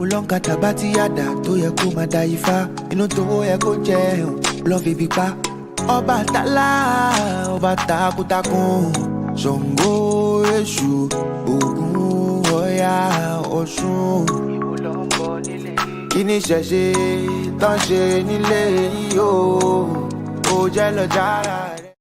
Ulonga tabati yada to ye kuma daifa. Inu to ye ko je love bipa. Oba tala oba takutakun. Songo Eshu Ogun Oya Osun. Kini ṣẹ̀ṣe tán ṣe nílé yìí o. Ó jẹ́ lọ jára rẹ̀.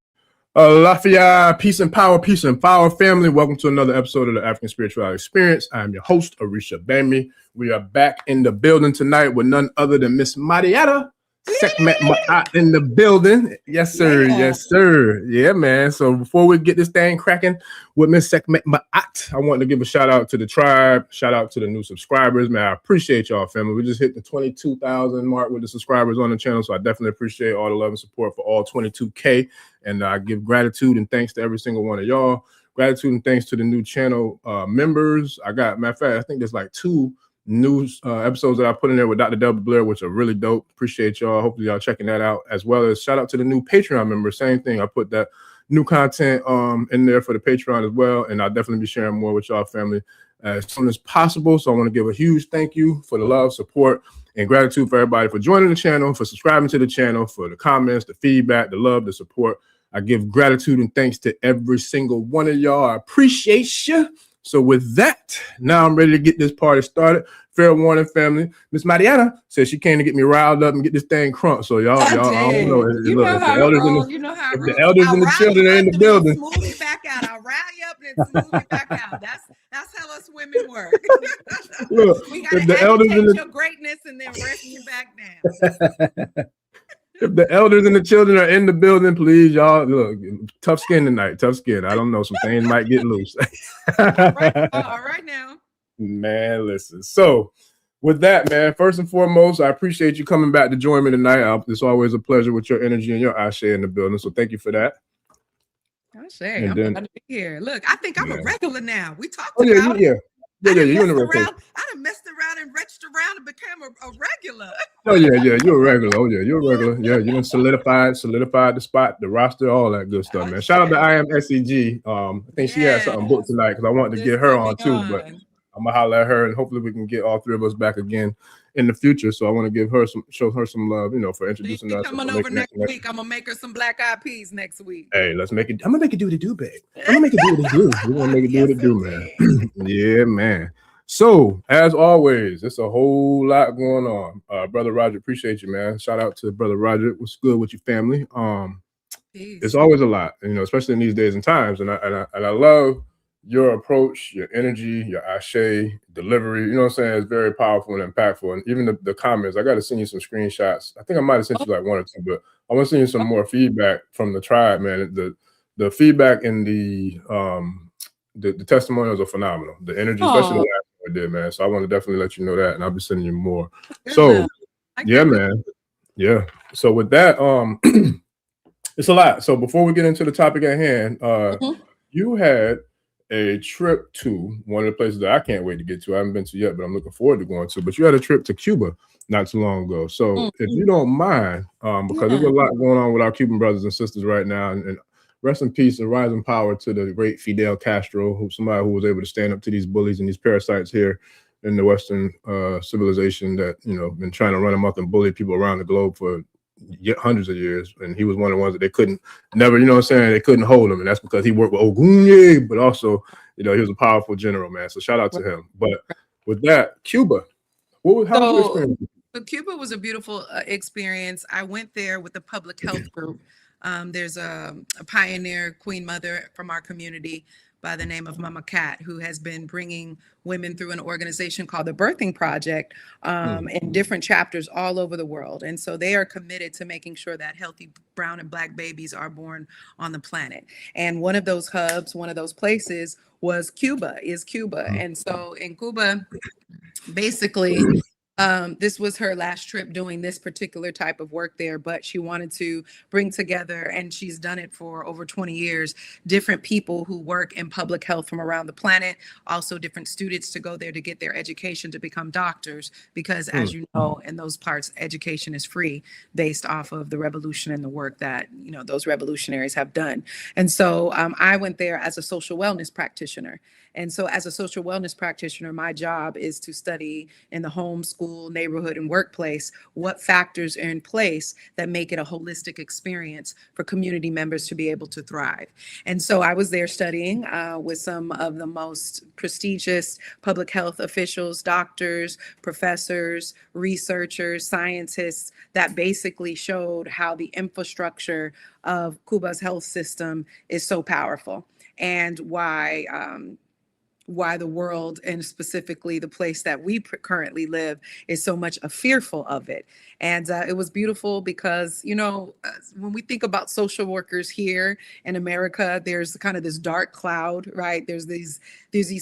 Lafayette, peace and power family. Welcome to another episode of the African Spirituality Experience. I'm your host, Arisha Bami. We are back in the building tonight with none other than Miss Marietta Sekhmet Maat in the building. Yes, sir. Yeah. Yes, sir. Yeah, man. So before we get this thing cracking with Miss Sekhmet Maat, I want to give a shout out to the tribe. Shout out to the new subscribers, man. I appreciate y'all, family. We just hit the 22,000 mark with the subscribers on the channel, so I definitely appreciate all the love and support for all 22K. And I give gratitude and thanks to every single one of y'all. Gratitude and thanks to the new channel members. I got, matter of fact, I think there's like 2 new episodes that I put in there with Dr. Delbert Blair, which are really dope. Appreciate y'all. Hopefully y'all checking that out, as well as shout out to the new Patreon members. Same thing. I put that new content in there for the Patreon as well, and I'll definitely be sharing more with y'all, family, as soon as possible. So I want to give a huge thank you for the love, support, and gratitude for everybody for joining the channel, for subscribing to the channel, for the comments, the feedback, the love, the support. I give gratitude and thanks to every single one of y'all. I appreciate you. So with that, now I'm ready to get this party started. Fair warning, family. Miss Marietta says she came to get me riled up and get this thing crunk. So y'all, I don't know. Look, if the elders and the children are in the building, smooth you back out. I'll rile you up and smooth you back out. That's how us women work. Look, we gotta agitate your greatness and then rest you back down. If the elders and the children are in the building, please, y'all, look, tough skin tonight. Tough skin. I don't know. Some things might get loose. All right now. Man, listen. So with that, man, first and foremost, I appreciate you coming back to join me tonight. It's always a pleasure with your energy and your Ase in the building. So thank you for that. Ase, I'm glad to be here. Look, I think I'm a regular now. We talked about it. Yeah, you're in the regular. I done messed around and reached around and became a regular. Oh yeah, you're a regular. Oh yeah, you're a regular. Yeah, you done solidified the spot, the roster, all that good stuff, man. Shout out to I Am SEG. I think she had something booked tonight because I wanted to get her on too, but I'm gonna holler at her and hopefully we can get all 3 of us back again in the future. So I want to show her some love, for introducing us. Coming over next week. I'm gonna make her some black eyed peas next week. Hey, let's make it. I'm gonna make it do what it do, babe. I'm gonna make it do what it do. We're gonna make it do what it do, man. Yeah, man. So as always, it's a whole lot going on. Brother Roger, appreciate you, man. Shout out to Brother Roger. What's good with your family? It's always a lot, especially in these days and times. And I love your approach, your energy, your Ase delivery. You know what I'm saying? It's very powerful and impactful. And even the comments, I got to send you some screenshots. I think I might have sent you like 1 or 2, but I want to send you some more feedback from the tribe, man. The feedback and the testimonials are phenomenal. The energy, especially the last one I did, man. So I want to definitely let you know that, and I'll be sending you more. So yeah, man. Yeah. So with that, it's a lot. So before we get into the topic at hand, you had a trip to one of the places that I can't wait to get to. I haven't been to yet, but I'm looking forward to going to. But you had a trip to Cuba not too long ago. So if you don't mind, because there's a lot going on with our Cuban brothers and sisters right now, and rest in peace and rise in power to the great Fidel Castro, somebody who was able to stand up to these bullies and these parasites here in the Western civilization that, been trying to run amok and bully people around the globe for hundreds of years. And he was one of the ones that they couldn't they couldn't hold him. And that's because he worked with Ogunye, but also, he was a powerful general, man. So shout out to him. But with that, Cuba, how was your experience? So Cuba was a beautiful experience. I went there with the public health group. There's a pioneer queen mother from our community by the name of Mama Cat, who has been bringing women through an organization called the Birthing Project in different chapters all over the world. And so they are committed to making sure that healthy brown and black babies are born on the planet. And one of those hubs, one of those places is Cuba. And so in Cuba, basically, This was her last trip doing this particular type of work there, but she wanted to bring together, and she's done it for over 20 years, different people who work in public health from around the planet, also different students to go there to get their education to become doctors, because as you know, in those parts, education is free based off of the revolution and the work that, you know, those revolutionaries have done. And so I went there as a social wellness practitioner. And so as a social wellness practitioner, my job is to study in the home, school, neighborhood, and workplace what factors are in place that make it a holistic experience for community members to be able to thrive. And so I was there studying with some of the most prestigious public health officials, doctors, professors, researchers, scientists, that basically showed how the infrastructure of Cuba's health system is so powerful, and why the world, and specifically the place that we currently live, is so much fearful of it. And it was beautiful because, you know, when we think about social workers here in America, there's kind of this dark cloud, right? There's these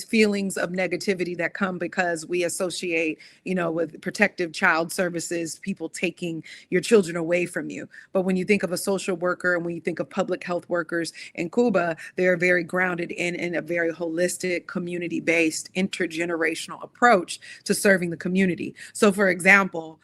feelings of negativity that come because we associate, you know, with protective child services, people taking your children away from you. But when you think of a social worker and when you think of public health workers in Cuba, they're very grounded in a very holistic, community-based, intergenerational approach to serving the community. So for example,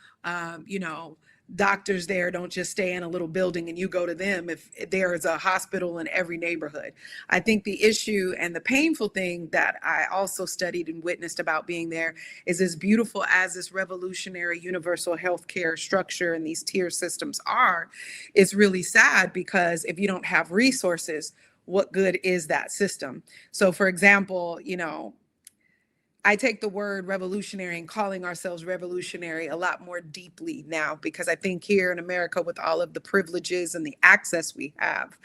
you know, doctors there don't just stay in a little building and you go to them if there is a hospital in every neighborhood. I think the issue and the painful thing that I also studied and witnessed about being there is, as beautiful as this revolutionary universal healthcare structure and these tier systems are, it's really sad because if you don't have resources, what good is that system? So for example, you know, I take the word revolutionary and calling ourselves revolutionary a lot more deeply now, because I think here in America, with all of the privileges and the access we have,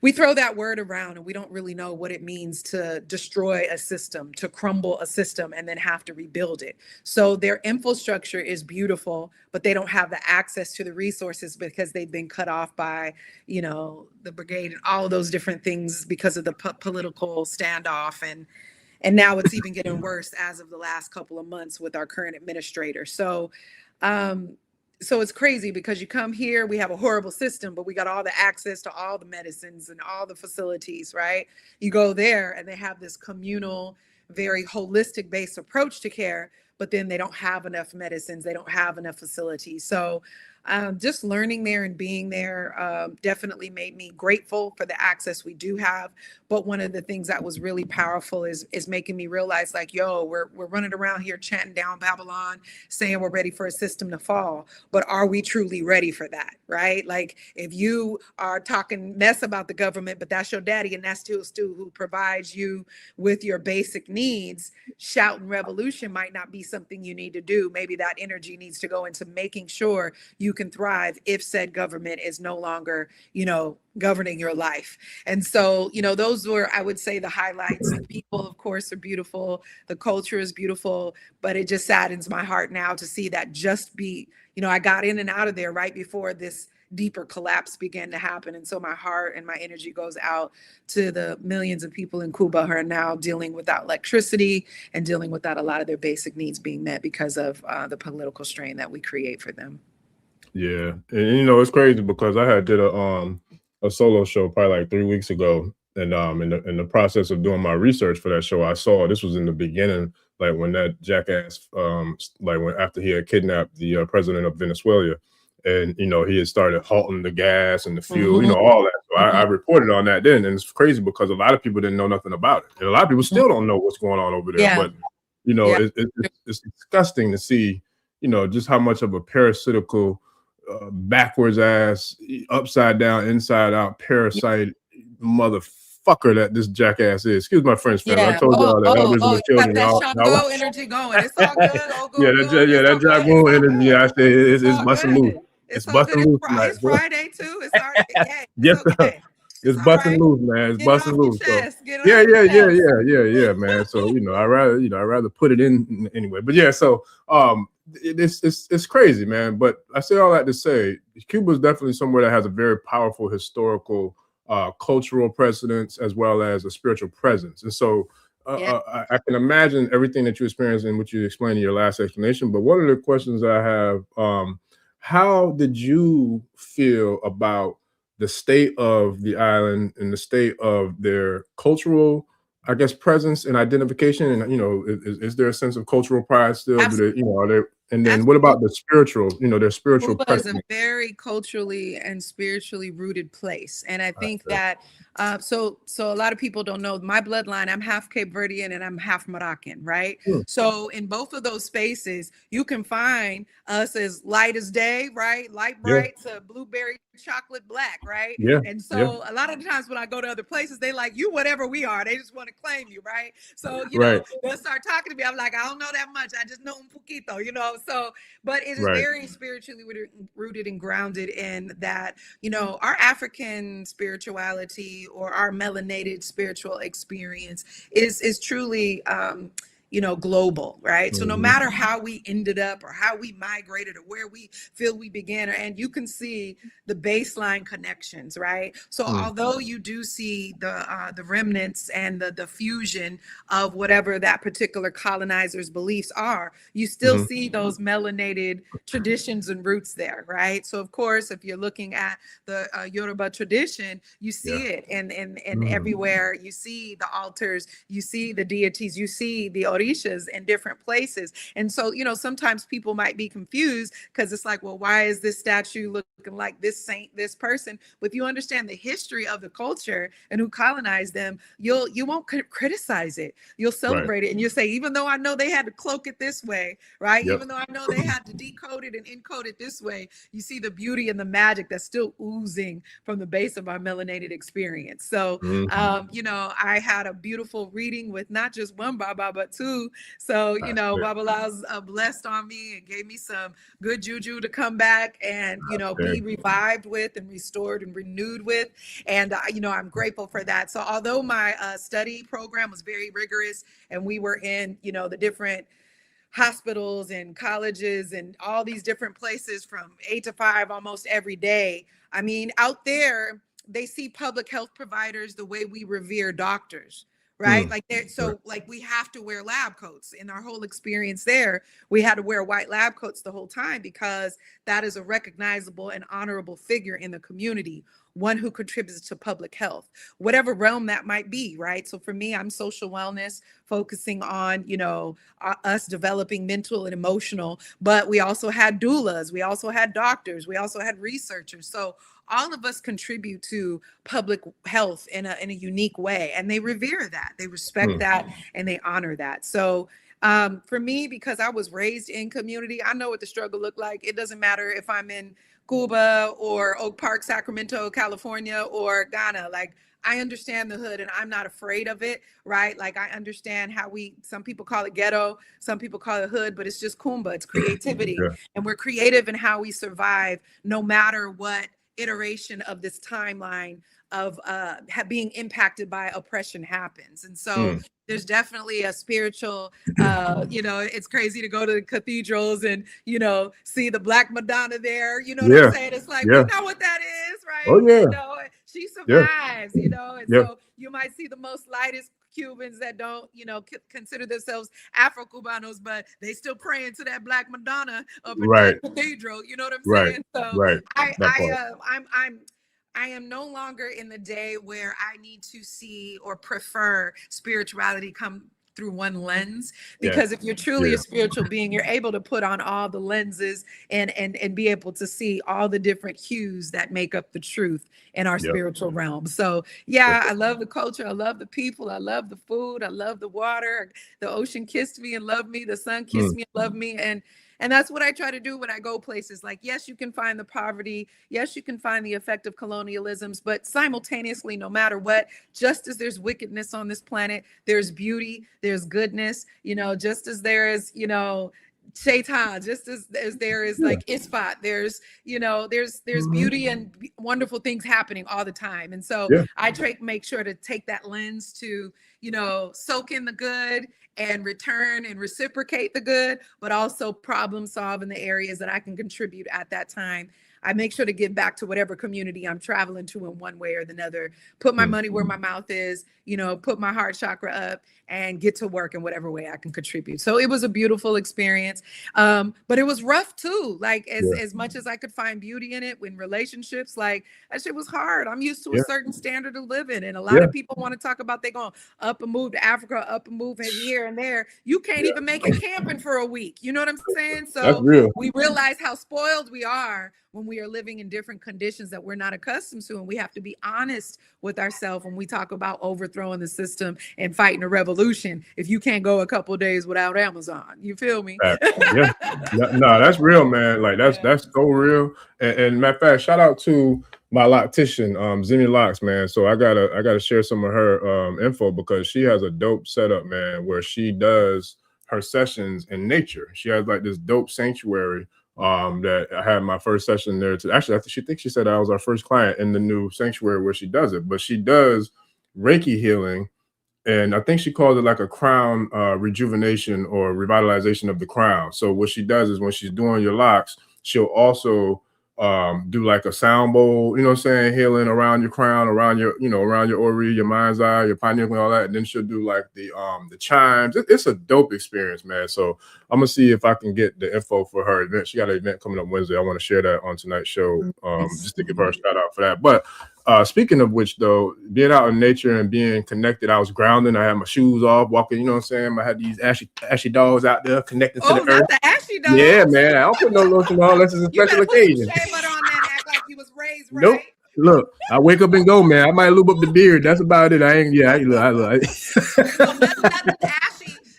we throw that word around and we don't really know what it means to destroy a system, to crumble a system and then have to rebuild it. So their infrastructure is beautiful, but they don't have the access to the resources because they've been cut off by, you know, the brigade and all of those different things because of the political standoff. And now it's even getting worse as of the last couple of months with our current administrator. So it's crazy because you come here, we have a horrible system, but we got all the access to all the medicines and all the facilities, right? You go there and they have this communal, very holistic based approach to care, but then they don't have enough medicines. They don't have enough facilities. So just learning there and being there definitely made me grateful for the access we do have. But one of the things that was really powerful is making me realize, like, yo, we're running around here chanting down Babylon, saying we're ready for a system to fall. But are we truly ready for that, right? Like, if you are talking mess about the government, but that's your daddy and that's still who provides you with your basic needs, shouting revolution might not be something you need to do. Maybe that energy needs to go into making sure you can thrive if said government is no longer, you know, governing your life. And so, you know, those were, I would say, the highlights. The people, of course, are beautiful. The culture is beautiful, but it just saddens my heart now to see that just be, you know, I got in and out of there right before this deeper collapse began to happen. And so my heart and my energy goes out to the millions of people in Cuba who are now dealing without electricity and dealing without a lot of their basic needs being met because of the political strain that we create for them. Yeah, and you know, it's crazy because I did a solo show probably like 3 weeks ago, and in the process of doing my research for that show, I saw this was in the beginning, like when that jackass like when after he had kidnapped the president of Venezuela, and you know, he had started halting the gas and the fuel, you know, all that. So I reported on that then, and it's crazy because a lot of people didn't know nothing about it, and a lot of people still don't know what's going on over there. Yeah. But you know, Yeah. it's disgusting to see, you know, just how much of a parasitical, backwards ass, upside down, inside out, parasite motherfucker that this jackass is. Excuse my French, fam. I told y'all that elders and the children. You got that Shango energy going. It's all good. That Dragon energy. Yeah, I say it's busting loose. It's busting loose tonight. It's Friday too. It's all right. Yes, okay. It's busting loose, man. It's busting loose. So. Yeah, man. So you know, I rather put it in anyway. But yeah, so it's crazy, man. But I say all that to say, Cuba is definitely somewhere that has a very powerful historical, cultural precedence as well as a spiritual presence. And so I can imagine everything that you experienced and what you explained in your last explanation. But one of the questions I have, how did you feel about the state of the island and the state of their cultural, I guess, presence and identification? And, you know, is there a sense of cultural pride still? Do they, you know, are they, and then what about the spiritual, you know, their spiritual Cuba is a presence? very culturally and spiritually rooted place. And I think that so a lot of people don't know my bloodline. I'm half Cape Verdean and I'm half Moroccan, right? So in both of those spaces, you can find us as light as day, right? Light bright to blueberry chocolate black, right? And so a lot of the times when I go to other places, they like you whatever we are. They just want to claim you, right? So you know, they'll start talking to me. I'm like, I don't know that much. I just know un poquito, you know. So, but it is very spiritually rooted and grounded in that, you know, our African spirituality or our melanated spiritual experience is truly you know, global, right? So no matter how we ended up or how we migrated or where we feel we began, and you can see the baseline connections, right? So although you do see the remnants and the fusion of whatever that particular colonizer's beliefs are, you still see those melanated traditions and roots there, right? So of course, if you're looking at the Yoruba tradition, you see it and everywhere. You see the altars, you see the deities, you see the orishas in different places. And so, you know, sometimes people might be confused because it's like, well, why is this statue looking like this saint, this person? But if you understand the history of the culture and who colonized them, you won't criticize it. You'll celebrate it. And you'll say, even though I know they had to cloak it this way, right? Even though I know they had to decode it and encode it this way, you see the beauty and the magic that's still oozing from the base of our melanated experience. So, you know, I had a beautiful reading with not just one Baba, but two. So, you know, Babala's blessed on me and gave me some good juju to come back and, you know, be revived with and restored and renewed with. And, you know, I'm grateful for that. So although my study program was very rigorous and we were in, you know, the different hospitals and colleges and all these different places from 8 to 5 almost every day. I mean, out there, they see public health providers the way we revere doctors, right? Like so like we have to wear lab coats. In our whole experience there, we had to wear white lab coats the whole time because that is a recognizable and honorable figure in the community, one who contributes to public health, whatever realm that might be, right? So for me, I'm social wellness, focusing on, you know, us developing mental and emotional, but we also had doulas, we also had doctors, we also had researchers. So all of us contribute to public health in a unique way, and they revere that, they respect that, and they honor that. So for me, because I was raised in community, I know what the struggle looked like. It doesn't matter if I'm in Cuba or Oak Park, Sacramento, California, or Ghana. Like, I understand the hood and I'm not afraid of it, right? Like, I understand how some people call it ghetto, some people call it hood, but it's just Kumba, it's creativity. And we're creative in how we survive no matter what iteration of this timeline of being impacted by oppression happens. And so there's definitely a spiritual, you know, it's crazy to go to the cathedrals and, you know, see the Black Madonna there, you know what I'm saying? It's like, we know what that is, right? You know, she survives, you know, and so you might see the most lightest Cubans that don't, you know, consider themselves Afro-Cubanos, but they still praying to that Black Madonna up in that cathedral, you know what I'm saying? So I am no longer in the day where I need to see or prefer spirituality come through one lens, because if you're truly a spiritual being, you're able to put on all the lenses and be able to see all the different hues that make up the truth in our spiritual realm. So yeah, I love the culture, I love the people, I love the food, I love the water. The ocean kissed me and loved me, the sun kissed me and loved me, and that's what I try to do when I go places. Like, yes, you can find the poverty. Yes, you can find the effect of colonialisms, but simultaneously, no matter what, just as there's wickedness on this planet, there's beauty, there's goodness, you know, just as there is, you know, Shaitan, just as there is like Isfat, there's, you know, there's beauty and wonderful things happening all the time. And so I try to make sure to take that lens to, soak in the good and return and reciprocate the good, but also problem solve in the areas that I can contribute at that time. I make sure to give back to whatever community I'm traveling to in one way or another, put my money where my mouth is, put my heart chakra up and get to work in whatever way I can contribute. So it was a beautiful experience. But it was rough too. Like as much as I could find beauty in it in relationships, like that shit was hard. I'm used to a certain standard of living. And a lot of people want to talk about they going up and move to Africa, up and move here and there. You can't even make it camping for a week. You know what I'm saying? So we realize how spoiled we are when we are living in different conditions that we're not accustomed to. And we have to be honest with ourselves when we talk about overthrowing the system and fighting a revolution. If you can't go a couple of days without Amazon, you feel me? No, that's real, man. Like that's so real. And matter of fact, shout out to my loctician, Zinni Locks, man. So I gotta share some of her info because she has a dope setup, man, where she does her sessions in nature. She has like this dope sanctuary that I had my first session there. Actually, she said I was our first client in the new sanctuary where she does it, but she does Reiki healing. And I think she calls it like a crown rejuvenation or revitalization of the crown. So what she does is when she's doing your locks, she'll also do like a sound bowl, you know what I'm saying, healing around your crown, around your, around your ori, your mind's eye, your pineal gland, all that. And then she'll do like the chimes. It's a dope experience, man. So I'm gonna see if I can get the info for her event. She got an event coming up Wednesday. I want to share that on tonight's show, just to give her a shout out for that. But speaking of which, though, being out in nature and being connected, I was grounding. I had my shoes off, walking, you know what I'm saying? I had these ashy dogs out there connected to the earth. The ashy dogs. Yeah, man. I don't put no lotion on unless it's a special occasion. Put some shea butter on that and act like you was raised right. Nope. Look, I wake up and go, man. I might lube up the beard. That's about it. I ain't. Yeah, nothing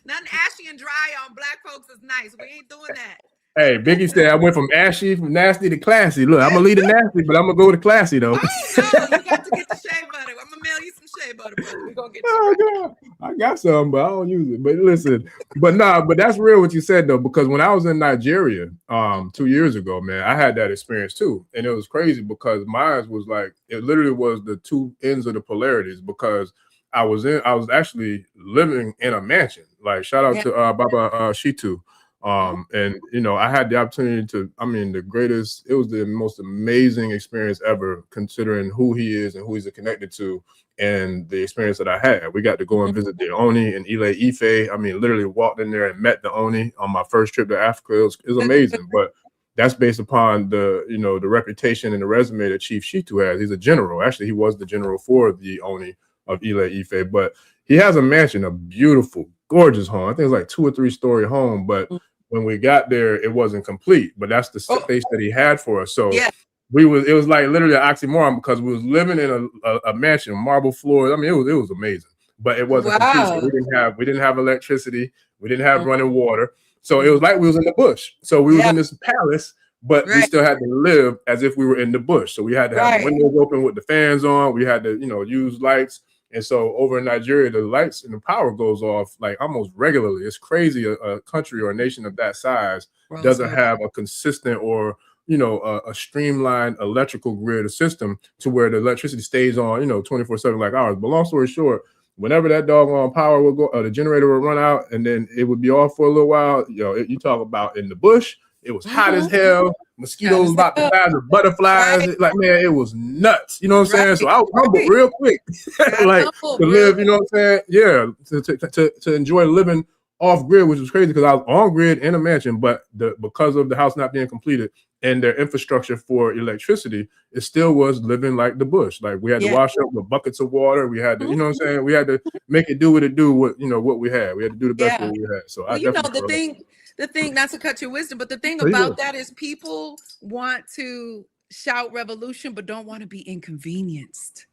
ashy and dry on black folks is nice. We ain't doing that. Hey, Biggie said I went from nasty to classy. Look, I'm gonna leave it nasty, but I'm gonna go to classy though. Oh no, you got to get the shea butter. I'm gonna mail you some shea butter, brother. We're gonna get you. I got some, but I don't use it. But listen, but that's real what you said though, because when I was in Nigeria 2 years ago, man, I had that experience too. And it was crazy because mine was like it literally was the two ends of the polarities because I was actually living in a mansion. Like shout out to Baba Shitu. And I had the opportunity to, it was the most amazing experience ever considering who he is and who he's connected to and the experience that I had. We got to go and visit the Oni and Ile Ife. Literally walked in there and met the Oni on my first trip to Africa. It was amazing, but that's based upon the, the reputation and the resume that Chief Shitu has. He's a general. Actually, he was the general for the Oni of Ile Ife, but he has a mansion, a beautiful, gorgeous home. I think it's like 2 or 3 story home, but when we got there, it wasn't complete, but that's the space that he had for us. So it was like literally an oxymoron because we was living in a mansion, marble floors. It was amazing, but it wasn't complete. So we didn't have electricity. We didn't have running water. So it was like we was in the bush. So we was in this palace, but we still had to live as if we were in the bush. So we had to have the windows open with the fans on. We had to, use lights. And so over in Nigeria, the lights and the power goes off like almost regularly. It's crazy. A country or a nation of that size doesn't have a consistent or, a streamlined electrical grid system to where the electricity stays on, 24/7 like ours. But long story short, whenever that doggone power would go, the generator would run out and then it would be off for a little while. You talk about in the bush, it was hot as hell. Mosquitoes about the size of butterflies. Like, man, it was nuts. You know what I'm saying? So I was humbled real quick. Like to live, you know what I'm saying? Yeah, to enjoy living off grid, which was crazy because I was on grid in a mansion, but because of the house not being completed and their infrastructure for electricity, it still was living like the bush. Like we had to wash up with buckets of water. We had to, you know what I'm saying? We had to make it do what it do. What we had. We had to do the best what we had. So the thing, not to cut your wisdom, but the thing about that is people want to shout revolution, but don't want to be inconvenienced.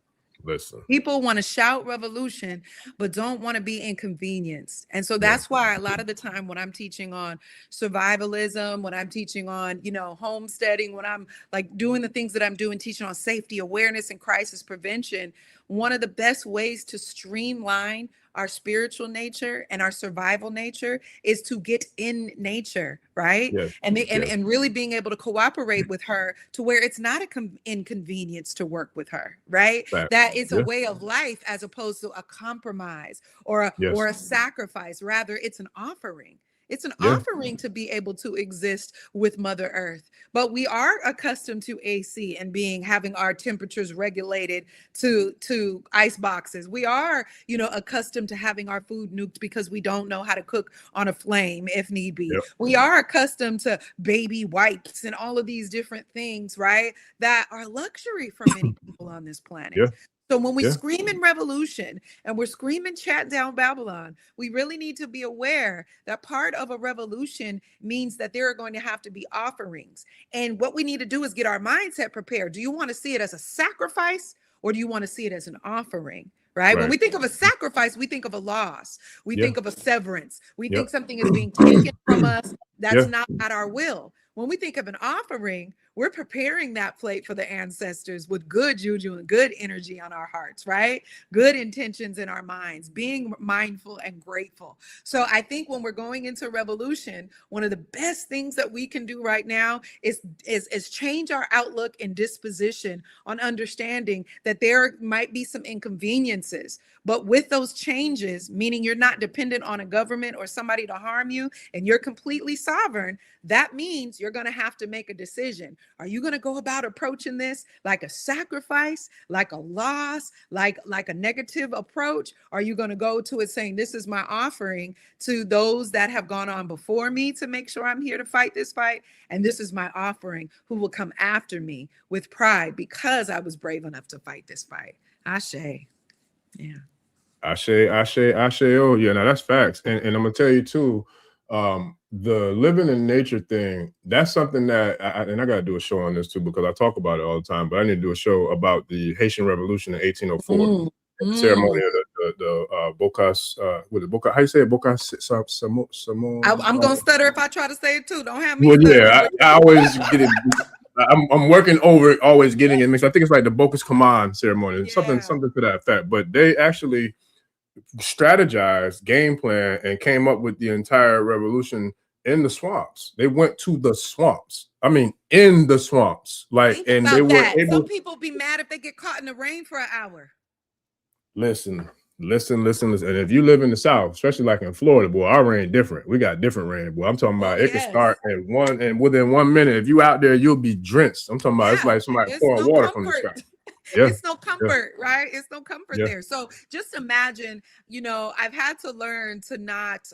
Listen. People want to shout revolution, but don't want to be inconvenienced. And so that's why a lot of the time when I'm teaching on survivalism, when I'm teaching on, homesteading, when I'm like doing the things that I'm doing, teaching on safety, awareness, and crisis prevention, one of the best ways to streamline our spiritual nature and our survival nature is to get in nature, right? Yes. And really being able to cooperate with her to where it's not a inconvenience to work with her, right? Fact. That it's a Yeah. way of life as opposed to a compromise or a sacrifice. Rather, it's an offering. It's an offering to be able to exist with Mother Earth. But we are accustomed to AC and having our temperatures regulated to ice boxes. We are, accustomed to having our food nuked because we don't know how to cook on a flame if need be. Yep. We are accustomed to baby wipes and all of these different things, right? That are luxury for many people on this planet. Yeah. So when we scream in revolution and we're screaming chat down Babylon, we really need to be aware that part of a revolution means that there are going to have to be offerings. And what we need to do is get our mindset prepared. Do you want to see it as a sacrifice or do you want to see it as an offering? Right? When we think of a sacrifice, we think of a loss. We think of a severance. We think something is being taken from us that's not at our will. When we think of an offering, we're preparing that plate for the ancestors with good juju and good energy on our hearts, right? Good intentions in our minds, being mindful and grateful. So I think when we're going into revolution, one of the best things that we can do right now is change our outlook and disposition on understanding that there might be some inconveniences. But with those changes, meaning you're not dependent on a government or somebody to harm you, and you're completely sovereign, that means you're going to have to make a decision. Are you going to go about approaching this like a sacrifice, like a loss, like a negative approach? Are you going to go to it saying, this is my offering to those that have gone on before me to make sure I'm here to fight this fight? And this is my offering who will come after me with pride because I was brave enough to fight this fight. Ashe. Yeah. Ashe. Oh, yeah. Now that's facts. And I'm gonna tell you too, the living in nature thing, that's something that I gotta do a show on this too, because I talk about it all the time, but I need to do a show about the Haitian Revolution in 1804. Ceremony of the Bocas, how you say it? Bocas Samo. I'm gonna stutter if I try to say it too. Don't have me. Well, yeah, I always get it. I'm working over it, always getting it mixed. I think it's like the Bocas Command ceremony, something to that effect. But they actually strategized, game plan, and came up with the entire revolution in the swamps. They went to the swamps. I mean, in the swamps. Like, and they were able. Some people be mad if they get caught in the rain for an hour. Listen. And if you live in the South, especially like in Florida, boy, our rain different. We got different rain, boy. I'm talking about it can start and within 1 minute, if you out there, you'll be drenched. I'm talking about it's like somebody pouring water from the sky. It's no comfort, right? It's no comfort there. So just imagine, I've had to learn to not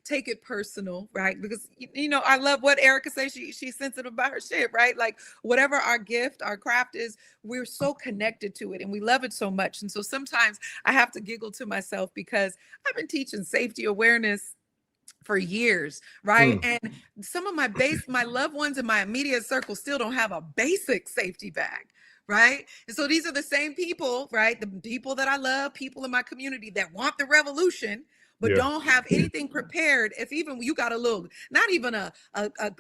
take it personal, right? Because, I love what Erica says. She's sensitive about her shit, right? Like whatever our gift, our craft is, we're so connected to it and we love it so much. And so sometimes I have to giggle to myself because I've been teaching safety awareness for years, right? And some of my loved ones in my immediate circle still don't have a basic safety bag. Right. And so these are the same people, right? The people that I love, people in my community that want the revolution, but don't have anything prepared. If even you got a little, not even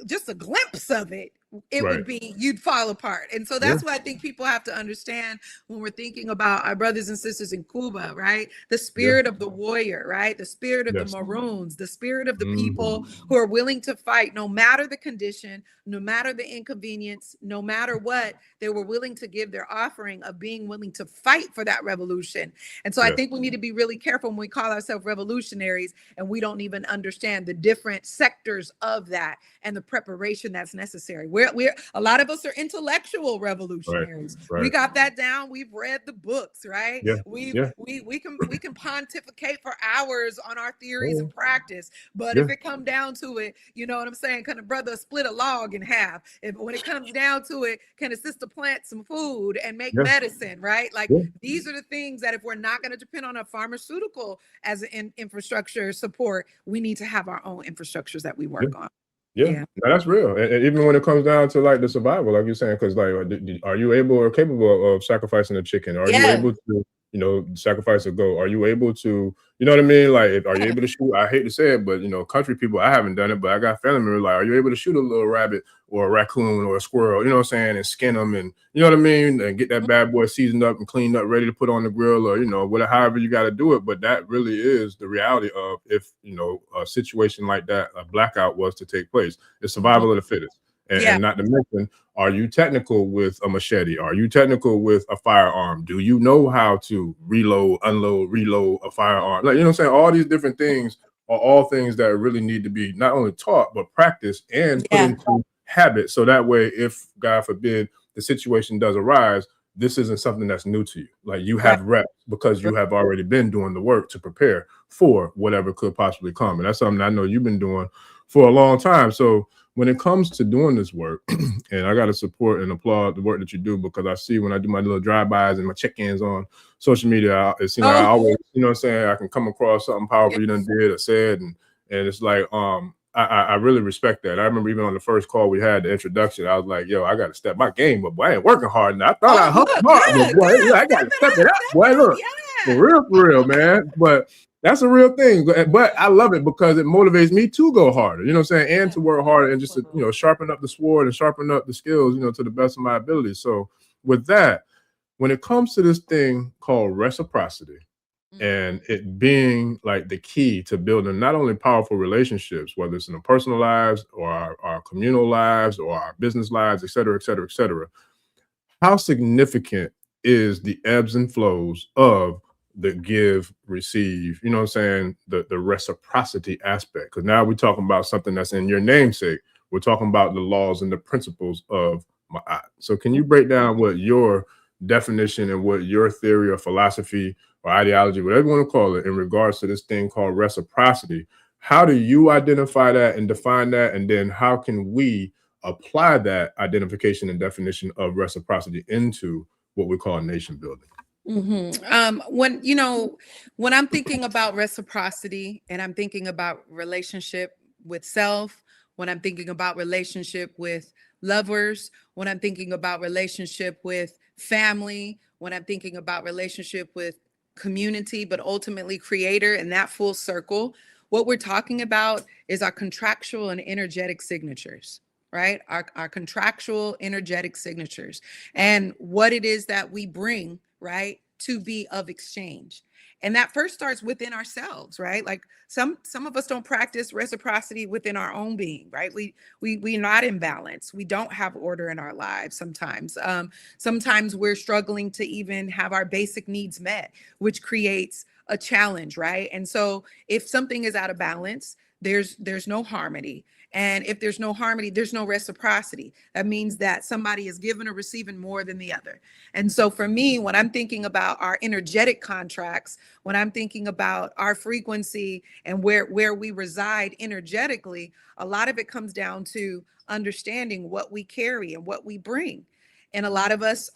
just a glimpse of it, it would be, you'd fall apart. And so that's what I think people have to understand when we're thinking about our brothers and sisters in Cuba, right? The spirit of the warrior, right? The spirit of the Maroons, the spirit of the people who are willing to fight no matter the condition, no matter the inconvenience, no matter what, they were willing to give their offering of being willing to fight for that revolution. And so I think we need to be really careful when we call ourselves revolutionaries and we don't even understand the different sectors of that and the preparation that's necessary. We're a lot of us are intellectual revolutionaries. We got that down. We've read the books, right? We can pontificate for hours on our theories and practice. But if it comes down to it, you know what I'm saying? Can a brother split a log in half? When it comes down to it, can a sister plant some food and make medicine, right? Like these are the things that if we're not going to depend on a pharmaceutical as an infrastructure support, we need to have our own infrastructures that we work on. No, that's real. And even when it comes down to like the survival, like you're saying, because like, are you able or capable of sacrificing a chicken? Are you able to you know, sacrifice a goat? Are you able to, you know what I mean? Like, are you able to shoot? I hate to say it, but you know, country people, I haven't done it, but I got family members like, are you able to shoot a little rabbit or a raccoon or a squirrel? You know what I'm saying? And skin them, and you know what I mean? And get that bad boy seasoned up and cleaned up, ready to put on the grill, or you know, whatever, however you got to do it. But that really is the reality of if you know a situation like that, a blackout was to take place. It's survival of the fittest. And not to mention, are you technical with a machete? Are you technical with a firearm? Do you know how to reload, unload, reload a firearm? Like, you know what I'm saying? All these different things are all things that really need to be not only taught, but practiced and put into habit. So that way, if God forbid the situation does arise, this isn't something that's new to you. Like you have reps because you have already been doing the work to prepare for whatever could possibly come. And that's something I know you've been doing for a long time. So when it comes to doing this work, and I got to support and applaud the work that you do, because I see when I do my little drive-bys and my check-ins on social media, it seems like I always, you know what I'm saying, I can come across something powerful you done did or said, and it's like, I really respect that. I remember even on the first call we had, the introduction, I was like, yo, I got to step my game up, boy. I ain't working hard enough. I thought I hustled hard, but boy, I got to step it up, boy. Look, for real, man. But that's a real thing. But I love it because it motivates me to go harder, you know what I'm saying? And to work harder and just to, you know, sharpen up the sword and sharpen up the skills, you know, to the best of my ability. So with that, when it comes to this thing called reciprocity and it being like the key to building not only powerful relationships, whether it's in our personal lives or our communal lives or our business lives, et cetera, et cetera, et cetera, how significant is the ebbs and flows of the give, receive, you know what I'm saying, the reciprocity aspect? Because now we're talking about something that's in your namesake. We're talking about the laws and the principles of Maat. So can you break down what your definition and what your theory or philosophy or ideology, whatever you want to call it, in regards to this thing called reciprocity? How do you identify that and define that? And then how can we apply that identification and definition of reciprocity into what we call nation building? When, you know, when I'm thinking about reciprocity and I'm thinking about relationship with self, when I'm thinking about relationship with lovers, when I'm thinking about relationship with family, when I'm thinking about relationship with community, but ultimately creator, and that full circle, what we're talking about is our contractual and energetic signatures, right? Our contractual energetic signatures and what it is that we bring, right, to be of exchange. And that first starts within ourselves, right? Like some of us don't practice reciprocity within our own being, right? We're not in balance. We don't have order in our lives sometimes. Sometimes we're struggling to even have our basic needs met, which creates a challenge, right? And so if something is out of balance, there's no harmony. And if there's no harmony, there's no reciprocity. That means that somebody is giving or receiving more than the other. And so for me, when I'm thinking about our energetic contracts, when I'm thinking about our frequency and where we reside energetically, a lot of it comes down to understanding what we carry and what we bring. And a lot of us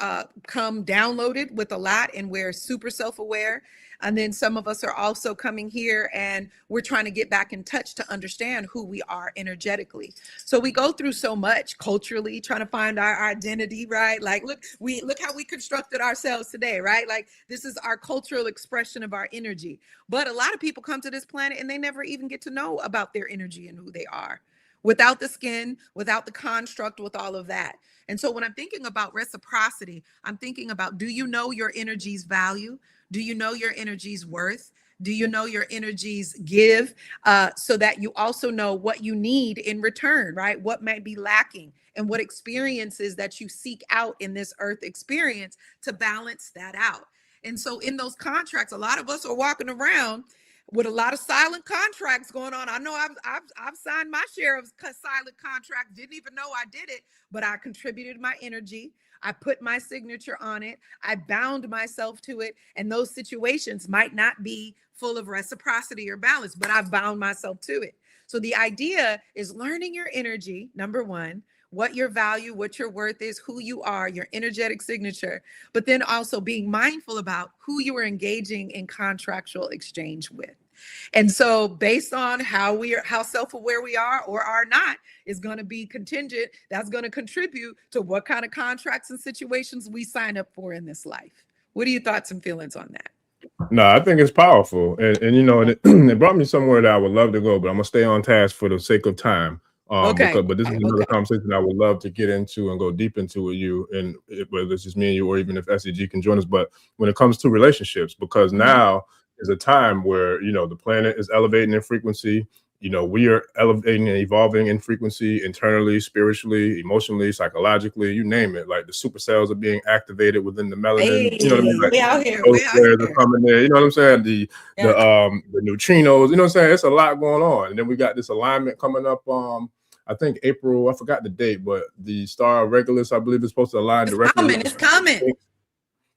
come downloaded with a lot and we're super self-aware. And then some of us are also coming here and we're trying to get back in touch to understand who we are energetically. So we go through so much culturally trying to find our identity, right? Like, look how we constructed ourselves today, right? Like this is our cultural expression of our energy. But a lot of people come to this planet and they never even get to know about their energy and who they are. Without the skin, without the construct, with all of that. And so when I'm thinking about reciprocity, I'm thinking about, do you know your energy's value? Do you know your energy's worth? Do you know your energy's give? So that you also know what you need in return, right? What might be lacking and what experiences that you seek out in this earth experience to balance that out. And so in those contracts, a lot of us are walking around with a lot of silent contracts going on. I know I've signed my share of silent contracts, didn't even know I did it, but I contributed my energy. I put my signature on it. I bound myself to it. And those situations might not be full of reciprocity or balance, but I've bound myself to it. So the idea is learning your energy, number one, what your value, what your worth is, who you are, your energetic signature, but then also being mindful about who you are engaging in contractual exchange with. And so based on how self-aware we are or are not is going to be contingent. That's going to contribute to what kind of contracts and situations we sign up for in this life. What are your thoughts and feelings on that? No, I think it's powerful, and you know, it brought me somewhere that I would love to go, but I'm gonna stay on task for the sake of time. Okay. But this is another conversation I would love to get into and go deep into with you, and whether it's just me and you, or even if SEG can join us. But when it comes to relationships, because now is a time where, you know, the planet is elevating in frequency. You know, we are elevating and evolving in frequency internally, spiritually, emotionally, psychologically, you name it. Like the super cells are being activated within the melanin. You know what I mean? Like, we out here. those flares are coming in. You know what I'm saying? The neutrinos. You know what I'm saying? It's a lot going on. And then we got this alignment coming up. I think April. I forgot the date, but the star Regulus, I believe, is supposed to align directly. It's coming.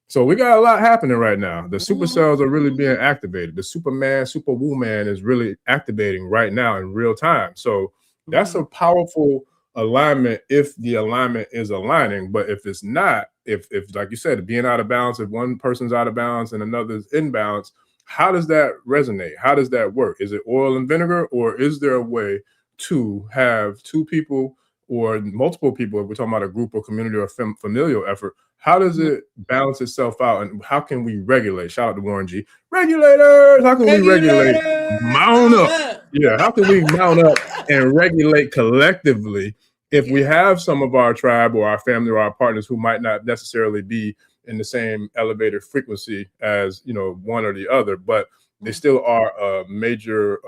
So we got a lot happening right now. The super cells are really being activated. The Superman, super woman is really activating right now in real time. So that's a powerful alignment if the alignment is aligning. But if it's not, if like you said, being out of balance, if one person's out of balance and another's in balance, how does that resonate? How does that work? Is it oil and vinegar, or is there a way to have two people or multiple people, if we're talking about a group or community or familial effort, how does it balance itself out, and how can we regulate? Shout out to Warren G. Regulators, how can we regulate? Mount up. Yeah, how can we mount up and regulate collectively if we have some of our tribe or our family or our partners who might not necessarily be in the same elevated frequency as, you know, one or the other, but they still are a major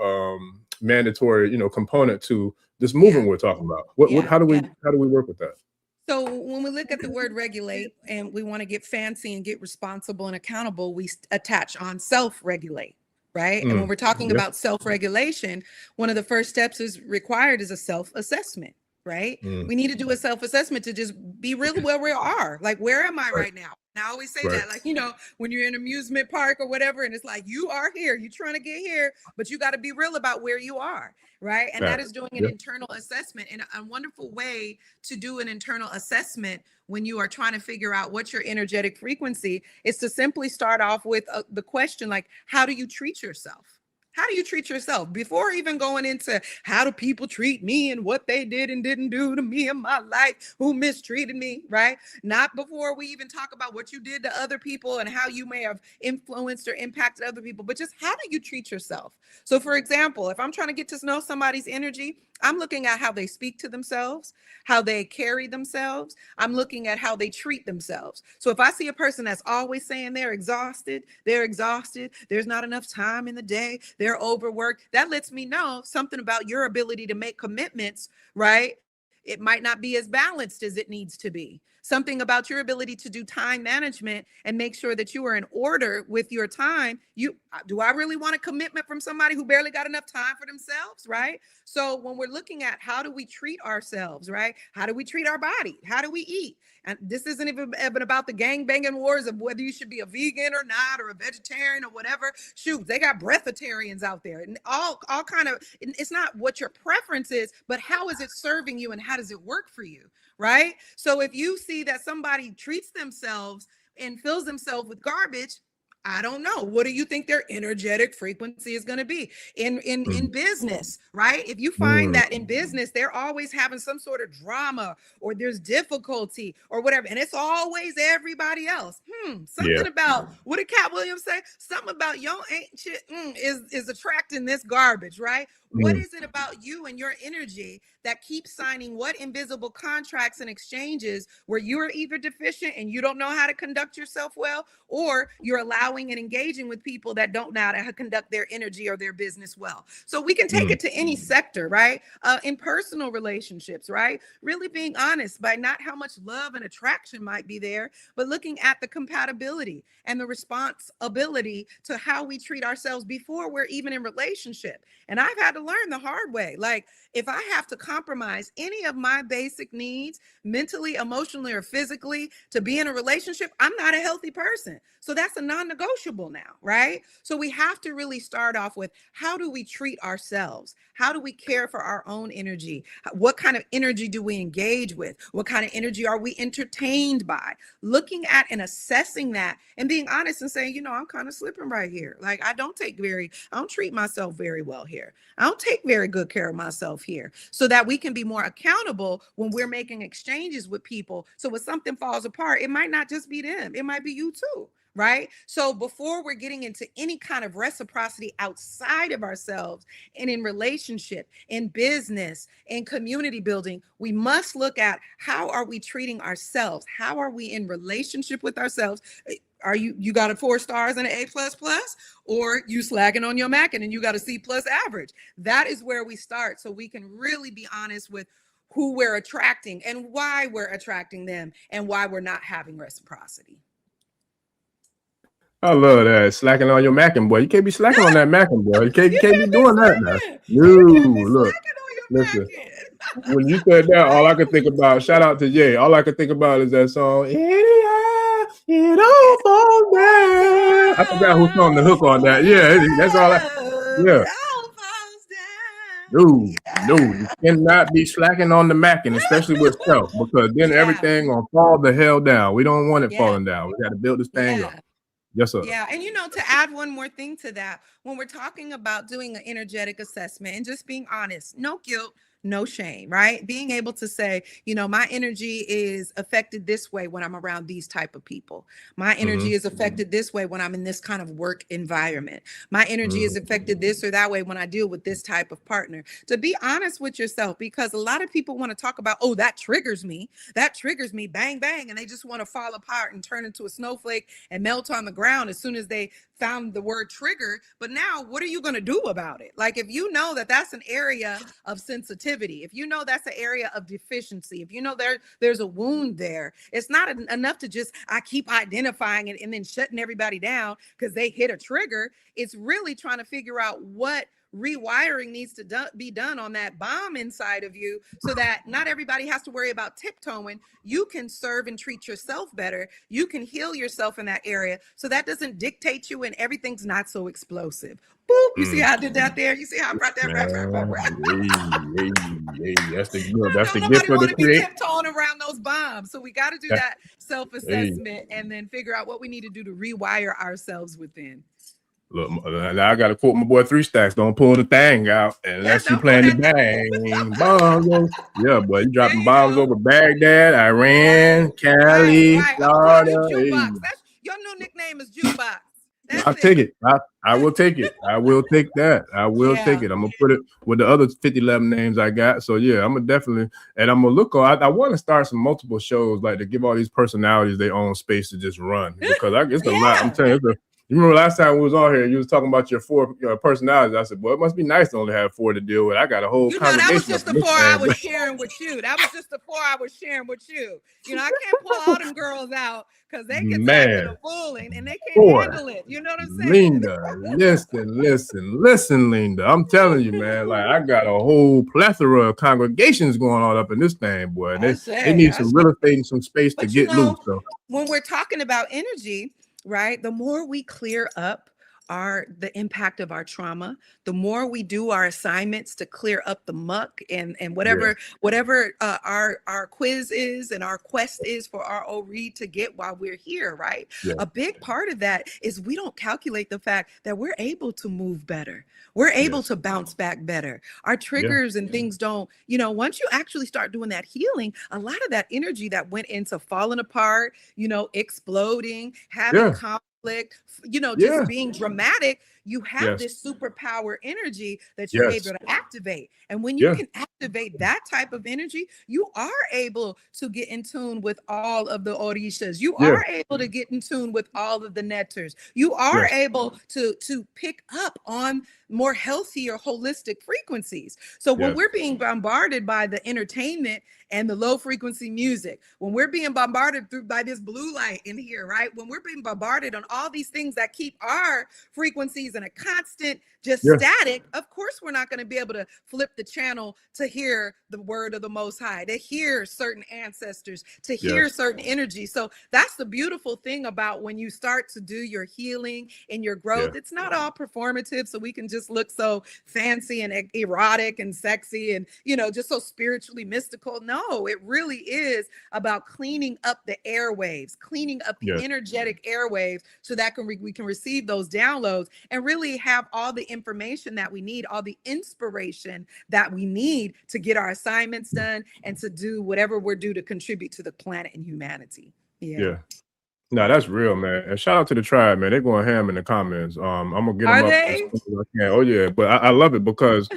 mandatory, you know, component to this movement we're talking about. How do we work with that? So when we look at the word regulate and we want to get fancy and get responsible and accountable, we attach on self-regulate, right? And when we're talking about self-regulation, one of the first steps is required is a self-assessment, right? We need to do a self-assessment to just be real where we are. Like, where am I right now? And I always say that, like, you know, when you're in an amusement park or whatever, and it's like, you are here, you're trying to get here, but you got to be real about where you are, right? And that is doing an internal assessment. And a wonderful way to do an internal assessment when you are trying to figure out what's your energetic frequency is to simply start off with the question, like, how do you treat yourself? How do you treat yourself before even going into how do people treat me and what they did and didn't do to me in my life, who mistreated me, right? Not before we even talk about what you did to other people and how you may have influenced or impacted other people, but just how do you treat yourself? So for example, if I'm trying to get to know somebody's energy, I'm looking at how they speak to themselves, how they carry themselves. I'm looking at how they treat themselves. So if I see a person that's always saying they're exhausted, there's not enough time in the day, they're overworked, that lets me know something about your ability to make commitments, right? It might not be as balanced as it needs to be. Something about your ability to do time management and make sure that you are in order with your time. Do I really want a commitment from somebody who barely got enough time for themselves, right? So when we're looking at how do we treat ourselves, right? How do we treat our body? How do we eat? And this isn't even about the gang banging wars of whether you should be a vegan or not, or a vegetarian or whatever. Shoot, they got breatharians out there and all kind of, it's not what your preference is, but how is it serving you and how does it work for you, right? So if you see that somebody treats themselves and fills themselves with garbage, I don't know. What do you think their energetic frequency is going to be in business, right? If you find that in business, they're always having some sort of drama or there's difficulty or whatever, and it's always everybody else. Something about, what did Cat Williams say? Something about your ain't shit is attracting this garbage, right? What is it about you and your energy that keeps signing what invisible contracts and exchanges where you're either deficient and you don't know how to conduct yourself well, or you're allowing and engaging with people that don't know how to conduct their energy or their business well? So we can take it to any sector, right? In personal relationships, right? Really being honest by not how much love and attraction might be there, but looking at the compatibility and the responsibility to how we treat ourselves before we're even in relationship. And I've had to learn the hard way. Like, if I have to compromise any of my basic needs, mentally, emotionally, or physically, to be in a relationship, I'm not a healthy person. So that's a non-negotiable now, right? So we have to really start off with, how do we treat ourselves? How do we care for our own energy? What kind of energy do we engage with? What kind of energy are we entertained by? Looking at and assessing that and being honest and saying, you know, I'm kind of slipping right here. Like, I don't treat myself very well here. I don't take very good care of myself here, so that we can be more accountable when we're making exchanges with people. So when something falls apart, it might not just be them, it might be you too, right? So before we're getting into any kind of reciprocity outside of ourselves and in relationship, in business, in community building, we must look at how are we treating ourselves? How are we in relationship with ourselves? Are you got a 4 stars and an A++, or you slacking on your Mac and you got a C+ average? That is where we start, so we can really be honest with who we're attracting and why we're attracting them and why we're not having reciprocity. I love that. Slacking on your Mackin, boy. You can't be slacking on that Mackin, boy. You can't be doing that now. No, You can't be look, slacking on your listen. Mackin. When you said that, all I could think about, shout out to Jay, all I could think about is that song, it all falls down. I forgot who sung the hook on that. Yeah, that's all yeah. It all falls down. No, you cannot be slacking on the Mackin, especially with self, because then everything gonna fall the hell down. We don't want it falling down. We got to build this thing up. Yes, sir. Yeah. And to add one more thing to that, when we're talking about doing an energetic assessment and just being honest, no guilt, no shame, right? Being able to say, my energy is affected this way when I'm around these type of people. My energy is affected this way when I'm in this kind of work environment. My energy is affected this or that way when I deal with this type of partner. To be honest with yourself, because a lot of people want to talk about, oh, that triggers me, bang, bang. And they just want to fall apart and turn into a snowflake and melt on the ground as soon as they found the word trigger. But now what are you going to do about it? Like, if you know that that's an area of sensitivity, if you know that's an area of deficiency, if you know there's a wound there, it's not enough to just, I keep identifying it and then shutting everybody down because they hit a trigger. It's really trying to figure out what rewiring needs to be done on that bomb inside of you, so that not everybody has to worry about tiptoeing. You can serve and treat yourself better. You can heal yourself in that area, so that doesn't dictate you and everything's not so explosive. Boop. You see how I did that there? You see how I brought that right? That's the Nobody gift of want the to be creator. tiptoeing around those bombs. So we got to do that self-assessment and then figure out what we need to do to rewire ourselves within. Look, now I got to quote my boy 3 Stacks. Don't pull the thing out unless you playing the bang. Bombs. Yeah, boy, you dropping bombs over Baghdad, Iran, Cali, Florida. Your new nickname is Jukebox. I'll take it. I will take it. I will take that. I will take it. I'm gonna put it with the other 11 names I got. So yeah, I'm gonna definitely, and I'm gonna look on. I want to start some multiple shows, like to give all these personalities their own space to just run, because it's a lot. I'm telling you. You remember last time we was on here, you was talking about your 4 personalities. I said, well, it must be nice to only have 4 to deal with. I got a whole congregation. That was just the 4 I was sharing with you. I can't pull all them girls out because they get to fooling and they can't handle it. You know what I'm saying? Linda, listen, Linda. I'm telling you, man, like I got a whole plethora of congregations going on up in this thing, boy. They need some real estate and some space to get loose. So when we're talking about energy, right, the more we clear up the impact of our trauma, the more we do our assignments to clear up the muck and whatever our quiz is and our quest is for our read to get while we're here, right? A big part of that is we don't calculate the fact that we're able to move better. We're able to bounce back better. Our triggers and things don't, once you actually start doing that healing, a lot of that energy that went into falling apart, exploding, having conflict, just being dramatic, you have this superpower energy that you're able to activate. And when you can activate that type of energy, you are able to get in tune with all of the orishas. You are able to get in tune with all of the netters. You are able to pick up on more healthier, holistic frequencies. So when we're being bombarded by the entertainment and the low frequency music, when we're being bombarded by this blue light in here, right? When we're being bombarded on all these things that keep our frequencies in a constant static, of course we're not going to be able to flip the channel to hear the word of the Most High, to hear certain ancestors, to hear certain energy. So that's the beautiful thing about when you start to do your healing and your growth. It's not all performative, so we can just look so fancy and erotic and sexy and just so spiritually mystical. No, it really is about cleaning up the airwaves, cleaning up the energetic airwaves, so that we can receive those downloads and really have all the information that we need, all the inspiration that we need to get our assignments done and to do whatever we're due to contribute to the planet and humanity. No, that's real, man. And shout out to the tribe, man. They're going ham in the comments. I'm gonna get them Are up as they? quick as I can. Oh yeah, but I love it because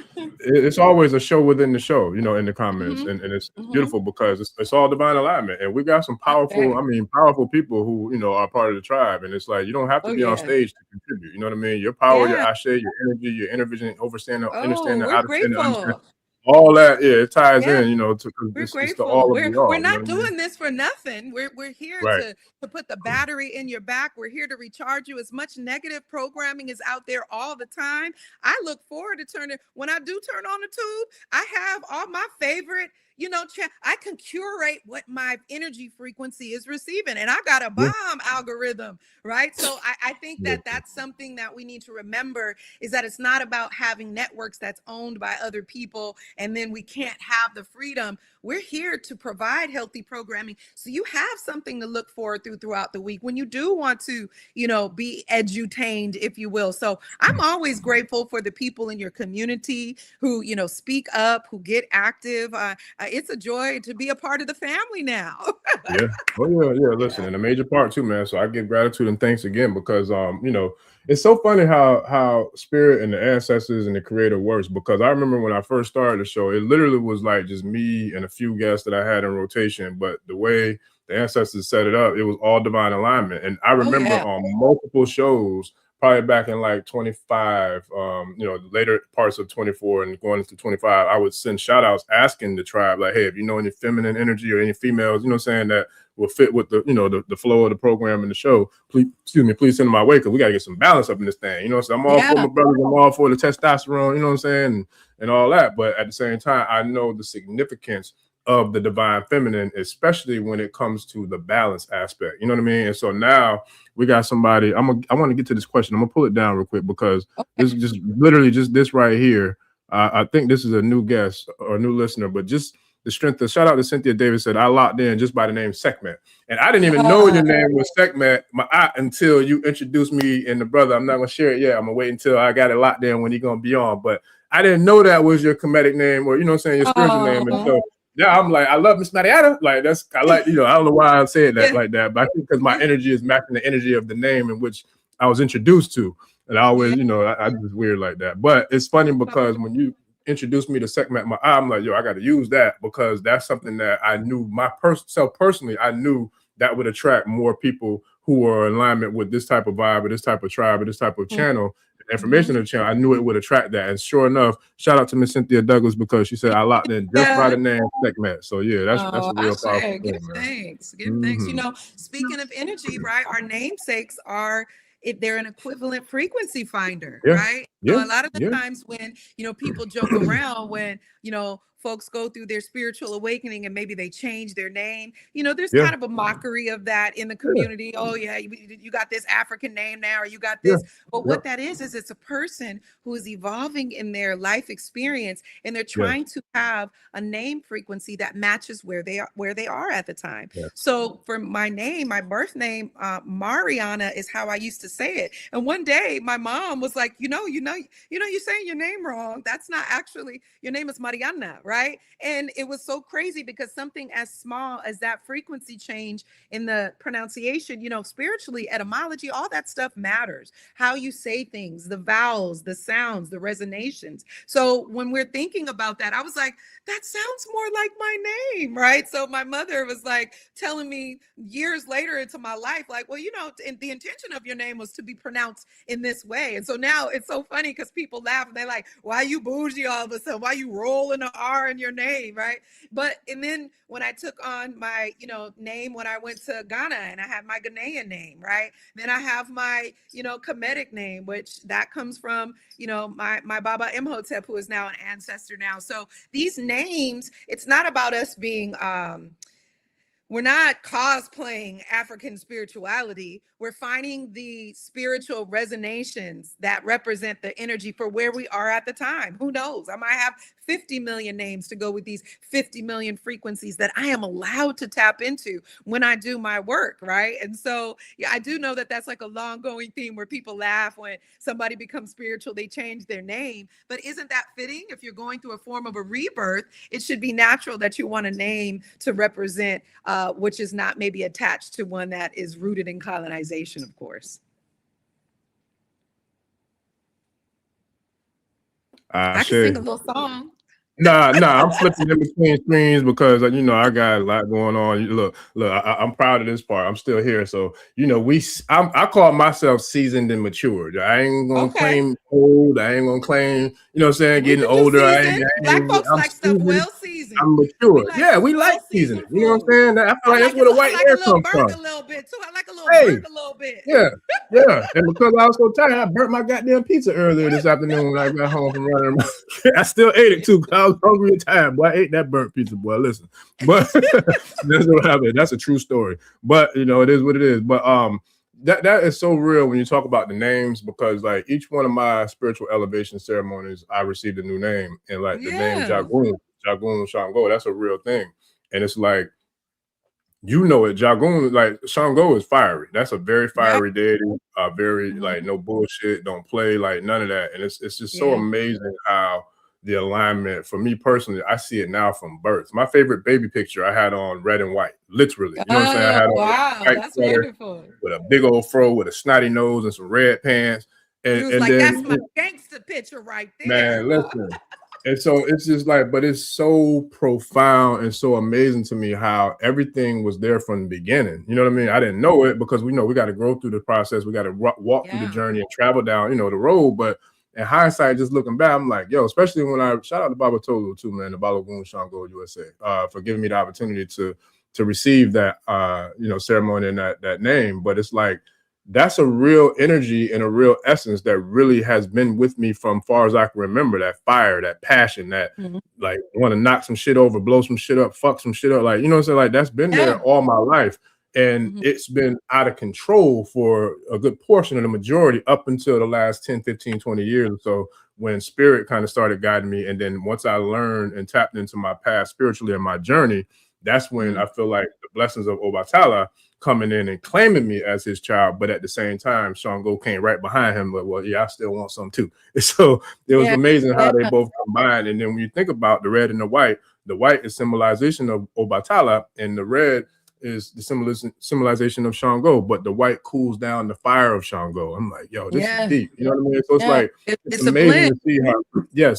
it's always a show within the show, in the comments, Hmm. and it's Hmm. beautiful because it's all divine alignment, and we got some powerful, Okay. powerful people who are part of the tribe, and it's like you don't have to Oh be on yeah. stage to contribute. You know what I mean? Your power, your Yeah. ashe, your energy, your inner vision, overstanding, Oh, understanding, we're out of understand grateful. all that. Yeah, it ties Yeah. in, to We're it's the grateful. all of We're the all. we're You know not what I mean? doing this for nothing. We're here Right. to put the battery in your back. We're here to recharge you. As much negative programming is out there all the time. I look forward to turning when I do turn on the tube. I have all my favorite, I can curate what my energy frequency is receiving, and I got a Yeah. bomb algorithm, right? So I think Yeah. that that's something that we need to remember is that it's not about having networks that's owned by other people, and then we can't have the freedom. We're here to provide healthy programming so you have something to look forward to throughout the week when you do want to, be edutained, if you will. So I'm always grateful for the people in your community who, speak up, who get active. It's a joy to be a part of the family now. Yeah. Oh yeah, yeah. Listen, Yeah. and a major part too, man. So I give gratitude and thanks again because it's so funny how spirit and the ancestors and the creator works. Because I remember when I first started the show, it literally was like just me and a few guests that I had in rotation. But the way the ancestors set it up, it was all divine alignment. And I Oh remember yeah. on multiple shows, probably back in like 25, later parts of 24 and going into 25, I would send shout outs asking the tribe, like, hey, if you know any feminine energy or any females, saying that will fit with the flow of the program and the show, please send them my way because we got to get some balance up in this thing. So I'm all for Yeah. my brothers, I'm all for the testosterone, you know what I'm saying, and all that. But at the same time, I know the significance of the divine feminine, especially when it comes to the balance aspect. You know what I mean? And so now we got somebody. I want to get to this question. I'm gonna pull it down real quick because this is just literally just this right here. I think this is a new guest or a new listener, but just the strength of shout out to Cynthia Davis said I locked in just by the name Sekhmet. And I didn't even know your name was Sekhmet, until you introduced me and the brother. I'm not gonna share it yet. I'm gonna wait until I got it locked in when he's gonna be on. But I didn't know that was your comedic name or your spiritual name. And so yeah, I'm like, I love Miss Mariana. Like I like, I don't know why I said that Yeah. like that, but I think because my energy is matching the energy of the name in which I was introduced to. And I always, I just weird like that. But it's funny because when you introduced me to Sekhmet, I'm like, yo, I got to use that because that's something that I knew myself personally. I knew that would attract more people who are in alignment with this type of vibe or this type of tribe or this type of channel. Information of the channel, I knew it would attract that. And sure enough, shout out to Miss Cynthia Douglas because she said I locked in just by the name Sekhmet. So yeah, that's a real powerful thing, Give man. thanks. Give thanks. Speaking of energy, right? Our namesakes are they're an equivalent frequency finder, Yeah, right? yeah, A lot of the yeah, times when people joke around when folks go through their spiritual awakening and maybe they change their name, there's yeah, kind of a mockery of that in the yeah, community. Oh yeah, you got this African name now, or you got yeah, this. But yeah, what that is it's a person who is evolving in their life experience, and they're yes, trying to have a name frequency that matches where they are at the time. yes. So for my name, my birth name, Mariana is how I used to say it. And one day my mom was like, you're saying your name wrong. That's not actually, your name is Mariana, right? And it was so crazy because something as small as that frequency change in the pronunciation, spiritually, etymology, all that stuff matters. How you say things, the vowels, the sounds, the resonations. So when we're thinking about that, I was like, that sounds more like my name, right? So my mother was like telling me years later into my life, like, well, the intention of your name was to be pronounced in this way. And so now it's so funny because people laugh and they're like, why you bougie all of a sudden? Why you rolling an R in your name, right? And then when I took on my, name when I went to Ghana and I had my Ghanaian name, right? Then I have my, Kemetic name, which that comes from, my Baba Imhotep, who is now an ancestor now. So these names, it's not about us being, we're not cosplaying African spirituality. we're finding the spiritual resonations that represent the energy for where we are at the time. Who knows? I might have 50 million names to go with these 50 million frequencies that I am allowed to tap into when I do my work, right? And so, yeah, I do know that that's like a long going theme where people laugh when somebody becomes spiritual, they change their name. But isn't that fitting? If you're going through a form of a rebirth, it should be natural that you want a name to represent, which is not maybe attached to one that is rooted in colonization, of course. I can sing a little song. Nah, I'm flipping in between screens because you know I got a lot going on. Look, I'm proud of this part. I'm still here, so you know I call myself seasoned and matured. I ain't gonna claim old. I ain't gonna claim, you know what I'm saying, getting older. Black folks I'm like seasoned, stuff well seasoned. I'm mature. Yeah, we like seasoning. You know what I'm saying? I feel like that's where the white hair comes from. A little bit too. I like a little burnt a little bit. Yeah. And because I was so tired, I burnt my goddamn pizza earlier this afternoon when I got home from running. I still ate it too because I was hungry and tired. Boy, I ate that burnt pizza, boy. Listen, but that's what happened. That's a true story. But you know, it is what it is. But that is so real when you talk about the names, because like each one of my spiritual elevation ceremonies, I received a new name, and like the name Jagun Shango, that's a real thing, and it's like, you know it, Jagun, like Shango is fiery. That's a very fiery deity. Very like no bullshit, don't play, like none of that. And it's just so amazing how the alignment, for me personally, I see it now from birth. My favorite baby picture I had on red and white, literally. You know what I'm saying? I had on a white sweater with a big old fro with a snotty nose and some red pants. And like, then, that's my gangster picture right there. Man, listen. And so it's just like, but it's so profound and so amazing to me how everything was there from the beginning. You know what I mean? I didn't know it because we know we got to grow through the process. We got to walk through the journey and travel down, you know, the road. But in hindsight, just looking back, I'm like, yo, especially when I shout out to Baba Tolu too, man, the Balogun Shango USA, for giving me the opportunity to receive that, you know, ceremony and that name. But it's like, that's a real energy and a real essence that really has been with me from far as I can remember. That fire, that passion, that like want to knock some shit over, blow some shit up, fuck some shit up. Like, you know what I'm saying? Like, that's been there all my life. And it's been out of control for a good portion of the majority up until the last 10, 15, 20 years or so, when spirit kind of started guiding me. And then once I learned and tapped into my past spiritually and my journey, that's when I feel like the blessings of Obatala coming in and claiming me as his child, but at the same time, Shango came right behind him. But well, yeah, I still want some too. So it was amazing how they both combined. And then when you think about the red and the white is symbolization of Obatala, and the red is the symbolization of Shango. But the white cools down the fire of Shango. I'm like, yo, this is deep. You know what I mean? So it's like it's amazing to see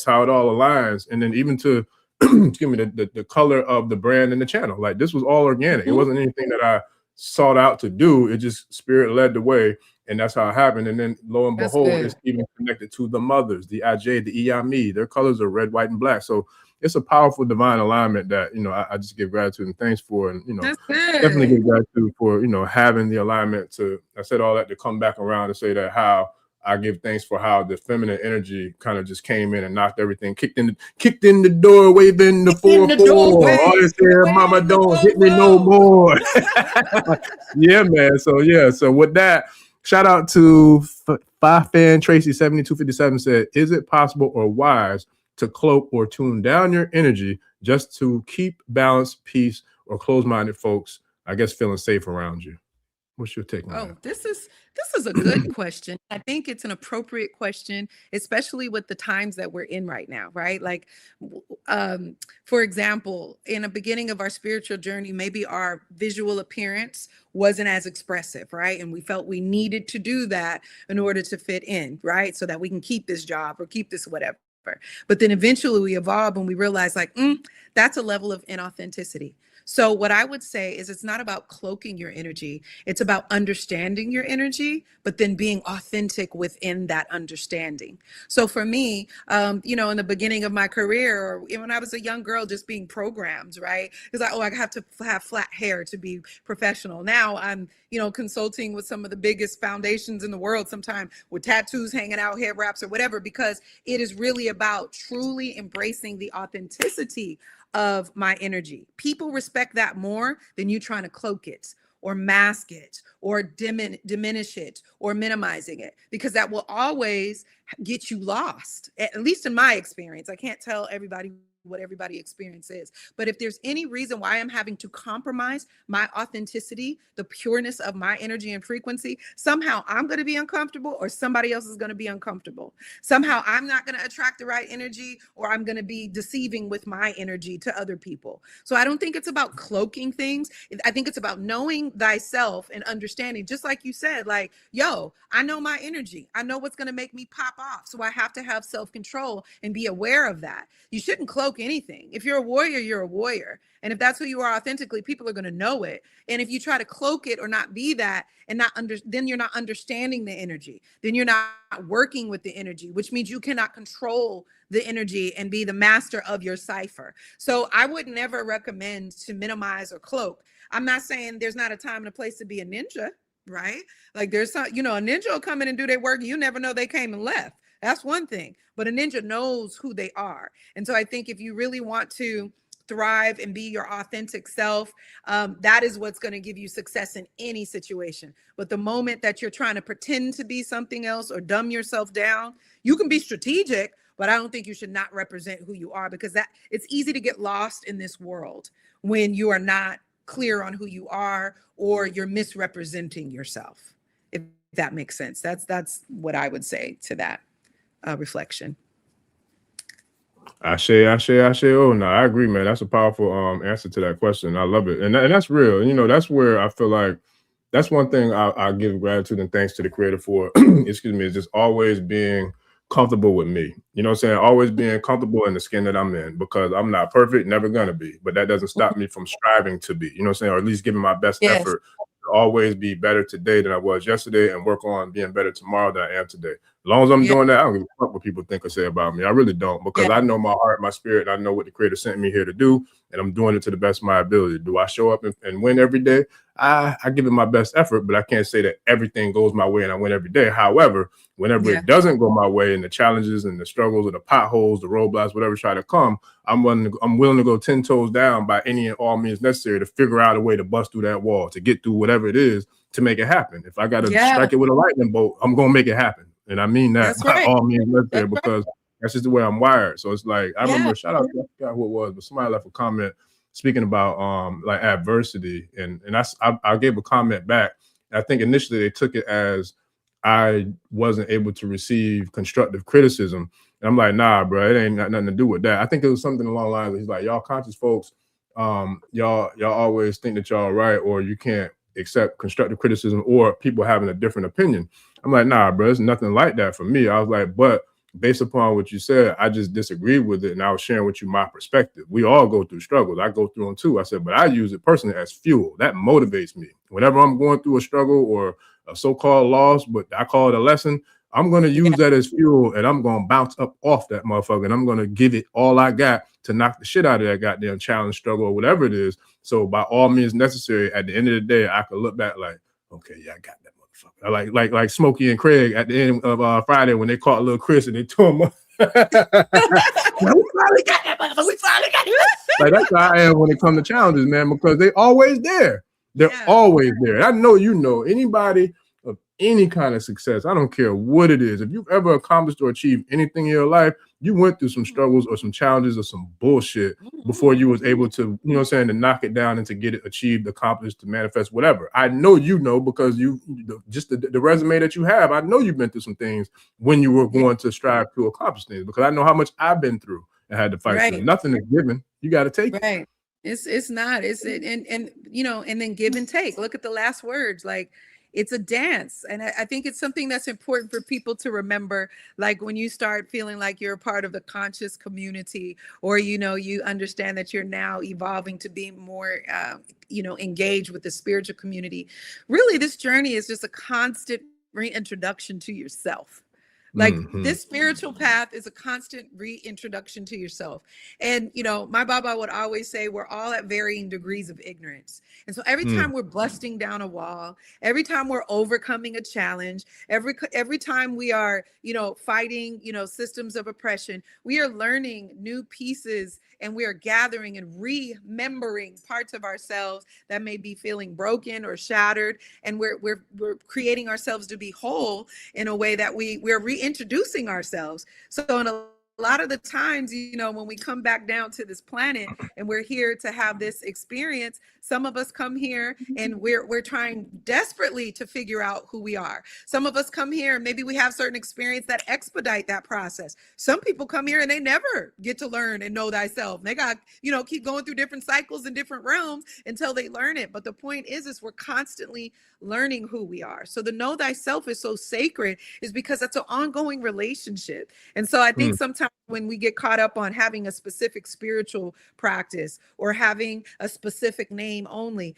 how it all aligns, and then even to excuse me, the color of the brand and the channel. Like, this was all organic. It wasn't anything that I sought out to do. It just spirit led the way, and that's how it happened. And then lo and behold, it's even connected to the mothers, the Aj, the Iyami. Their colors are red, white, and black. So it's a powerful divine alignment that, you know, I just give gratitude and thanks for, and you know, definitely give gratitude for, you know, having the alignment to, I said all that to come back around and say that how I give thanks for how the feminine energy kind of just came in and knocked everything, kicked in the door, waving the 4-4. Always said, "Mama, don't hit me no more." Yeah, man. So with that, shout out to Fan Tracy 7257 said, "Is it possible or wise to cloak or tune down your energy just to keep balance, peace, or closed-minded folks, I guess, feeling safe around you?" What's your take on that? This is a good question. I think it's an appropriate question, especially with the times that we're in right now, right? Like, for example, in the beginning of our spiritual journey, maybe our visual appearance wasn't as expressive, right? And we felt we needed to do that in order to fit in, right? So that we can keep this job or keep this whatever. But then eventually we evolve and we realize, like, that's a level of inauthenticity. So what I would say is, it's not about cloaking your energy. It's about understanding your energy, but then being authentic within that understanding. So for me, you know, in the beginning of my career, or when I was a young girl, just being programmed, right? It's like, oh, I have to have flat hair to be professional. Now I'm, you know, consulting with some of the biggest foundations in the world, sometimes with tattoos hanging out, hair wraps or whatever, because it is really about truly embracing the authenticity of my energy. People respect that more than you trying to cloak it. or mask it or diminish it or minimizing it, because that will always get you lost. At least in my experience, I can't tell everybody what everybody experience is. But if there's any reason why I'm having to compromise my authenticity, the pureness of my energy and frequency, somehow I'm going to be uncomfortable or somebody else is going to be uncomfortable. Somehow I'm not going to attract the right energy, or I'm going to be deceiving with my energy to other people. So I don't think it's about cloaking things. I think it's about knowing thyself and understanding, just like you said, like, yo, I know my energy. I know what's going to make me pop off. So I have to have self-control and be aware of that. You shouldn't cloak anything. If you're a warrior, you're a warrior. And if that's who you are authentically, people are going to know it. And if you try to cloak it or not be that and then you're not understanding the energy. Then you're not working with the energy, which means you cannot control the energy and be the master of your cipher. So I would never recommend to minimize or cloak. I'm not saying there's not a time and a place to be a ninja, right? Like there's some, a ninja will come in and do their work. You never know they came and left. That's one thing. But a ninja knows who they are. And so I think if you really want to thrive and be your authentic self, that is what's going to give you success in any situation. But the moment that you're trying to pretend to be something else or dumb yourself down, you can be strategic, but I don't think you should not represent who you are, because it's easy to get lost in this world when you are not clear on who you are or you're misrepresenting yourself. If that makes sense. That's what I would say to that reflection. Ashe. Oh, no, I agree, man. That's a powerful answer to that question. I love it. And that's real. That's where I feel like that's one thing I give gratitude and thanks to the creator for, excuse me, is just always being comfortable with me. You know what I'm saying? Always being comfortable in the skin that I'm in, because I'm not perfect, never gonna be. But that doesn't stop me from striving to be, you know what I'm saying? Or at least giving my best effort to always be better today than I was yesterday, and work on being better tomorrow than I am today. As long as I'm doing that, I don't give a fuck what people think or say about me. I really don't, because I know my heart, my spirit, and I know what the creator sent me here to do, and I'm doing it to the best of my ability. Do I show up and win every day? I give it my best effort, but I can't say that everything goes my way and I win every day. However, whenever it doesn't go my way, and the challenges and the struggles or the potholes, the roadblocks, whatever try to come, I'm willing to go 10 toes down by any and all means necessary to figure out a way to bust through that wall, to get through whatever it is to make it happen. If I got to strike it with a lightning bolt, I'm going to make it happen. And I mean that by all means necessary, because that's just the way I'm wired. So it's like, I remember, shout out to, I forgot who it was, but somebody left a comment speaking about like adversity, and I gave a comment back. I think initially they took it as I wasn't able to receive constructive criticism, and I'm like, nah, bro, it ain't got nothing to do with that. I think it was something along the lines of, he's like, y'all conscious folks, y'all always think that y'all right, or you can't accept constructive criticism or people having a different opinion. I'm like, nah, bro, it's nothing like that for me. I was like, but based upon what you said, I just disagreed with it, and I was sharing with you my perspective. We all go through struggles. I go through them too. I said, but I use it personally as fuel. That motivates me. Whenever I'm going through a struggle or a so-called loss, but I call it a lesson, I'm going to use that as fuel, and I'm going to bounce up off that motherfucker, and I'm going to give it all I got to knock the shit out of that goddamn challenge, struggle, or whatever it is. So by all means necessary, at the end of the day, I could look back like, okay, yeah, I got that motherfucker. Like Smokey and Craig at the end of Friday when they caught little Chris and they tore him up. We finally got that motherfucker. We finally got it. Like, that's how I am when it comes to challenges, man, because they always there. They're always there. And I know anybody of any kind of success, I don't care what it is. If you've ever accomplished or achieved anything in your life, you went through some struggles or some challenges or some bullshit before you was able to, you know what I'm saying, to knock it down and to get it achieved, accomplished, to manifest, whatever. I know because you just the resume that you have, I know you've been through some things when you were going to strive to accomplish things, because I know how much I've been through and had to fight through. Nothing is given. You got to take it. It's not. And then give and take. Look at the last words. Like, it's a dance. And I think it's something that's important for people to remember. Like, when you start feeling like you're a part of the conscious community, or, you understand that you're now evolving to be more, engaged with the spiritual community. Really, this journey is just a constant reintroduction to yourself. Like Mm-hmm. this spiritual path is a constant reintroduction to yourself. And, you know, my Baba would always say, we're all at varying degrees of ignorance. And so every time we're busting down a wall, every time we're overcoming a challenge, every time we are, you know, fighting, you know, systems of oppression, we are learning new pieces, and we are gathering and remembering parts of ourselves that may be feeling broken or shattered. And we're creating ourselves to be whole in a way that we're reintroducing ourselves. So in a lot of the times, you know, when we come back down to this planet and we're here to have this experience, some of us come here and we're trying desperately to figure out who we are. Some of us come here and maybe we have certain experience that expedite that process. Some people come here and they never get to learn and know thyself. They got, you know, keep going through different cycles in different realms until they learn it. But the point is we're constantly learning who we are. So the know thyself is so sacred is because that's an ongoing relationship. And so I think sometimes when we get caught up on having a specific spiritual practice or having a specific name only,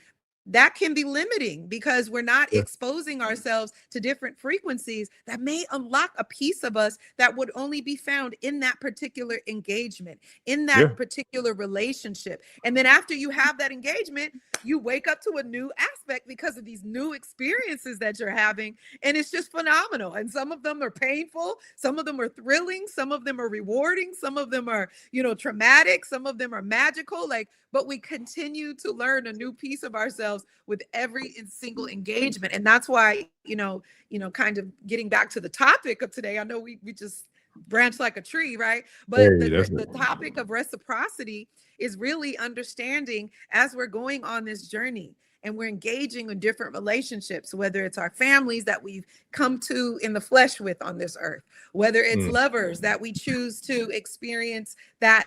that can be limiting because we're not exposing ourselves to different frequencies that may unlock a piece of us that would only be found in that particular engagement, in that particular relationship. And then after you have that engagement, you wake up to a new aspect because of these new experiences that you're having. And it's just phenomenal. And some of them are painful. Some of them are thrilling. Some of them are rewarding. Some of them are, you know, traumatic. Some of them are magical. Like, but we continue to learn a new piece of ourselves with every single engagement. And that's why, you know, kind of getting back to the topic of today, I know we just branch like a tree, right? But the topic of reciprocity is really understanding as we're going on this journey and we're engaging in different relationships, whether it's our families that we've come to in the flesh with on this earth, whether it's lovers that we choose to experience that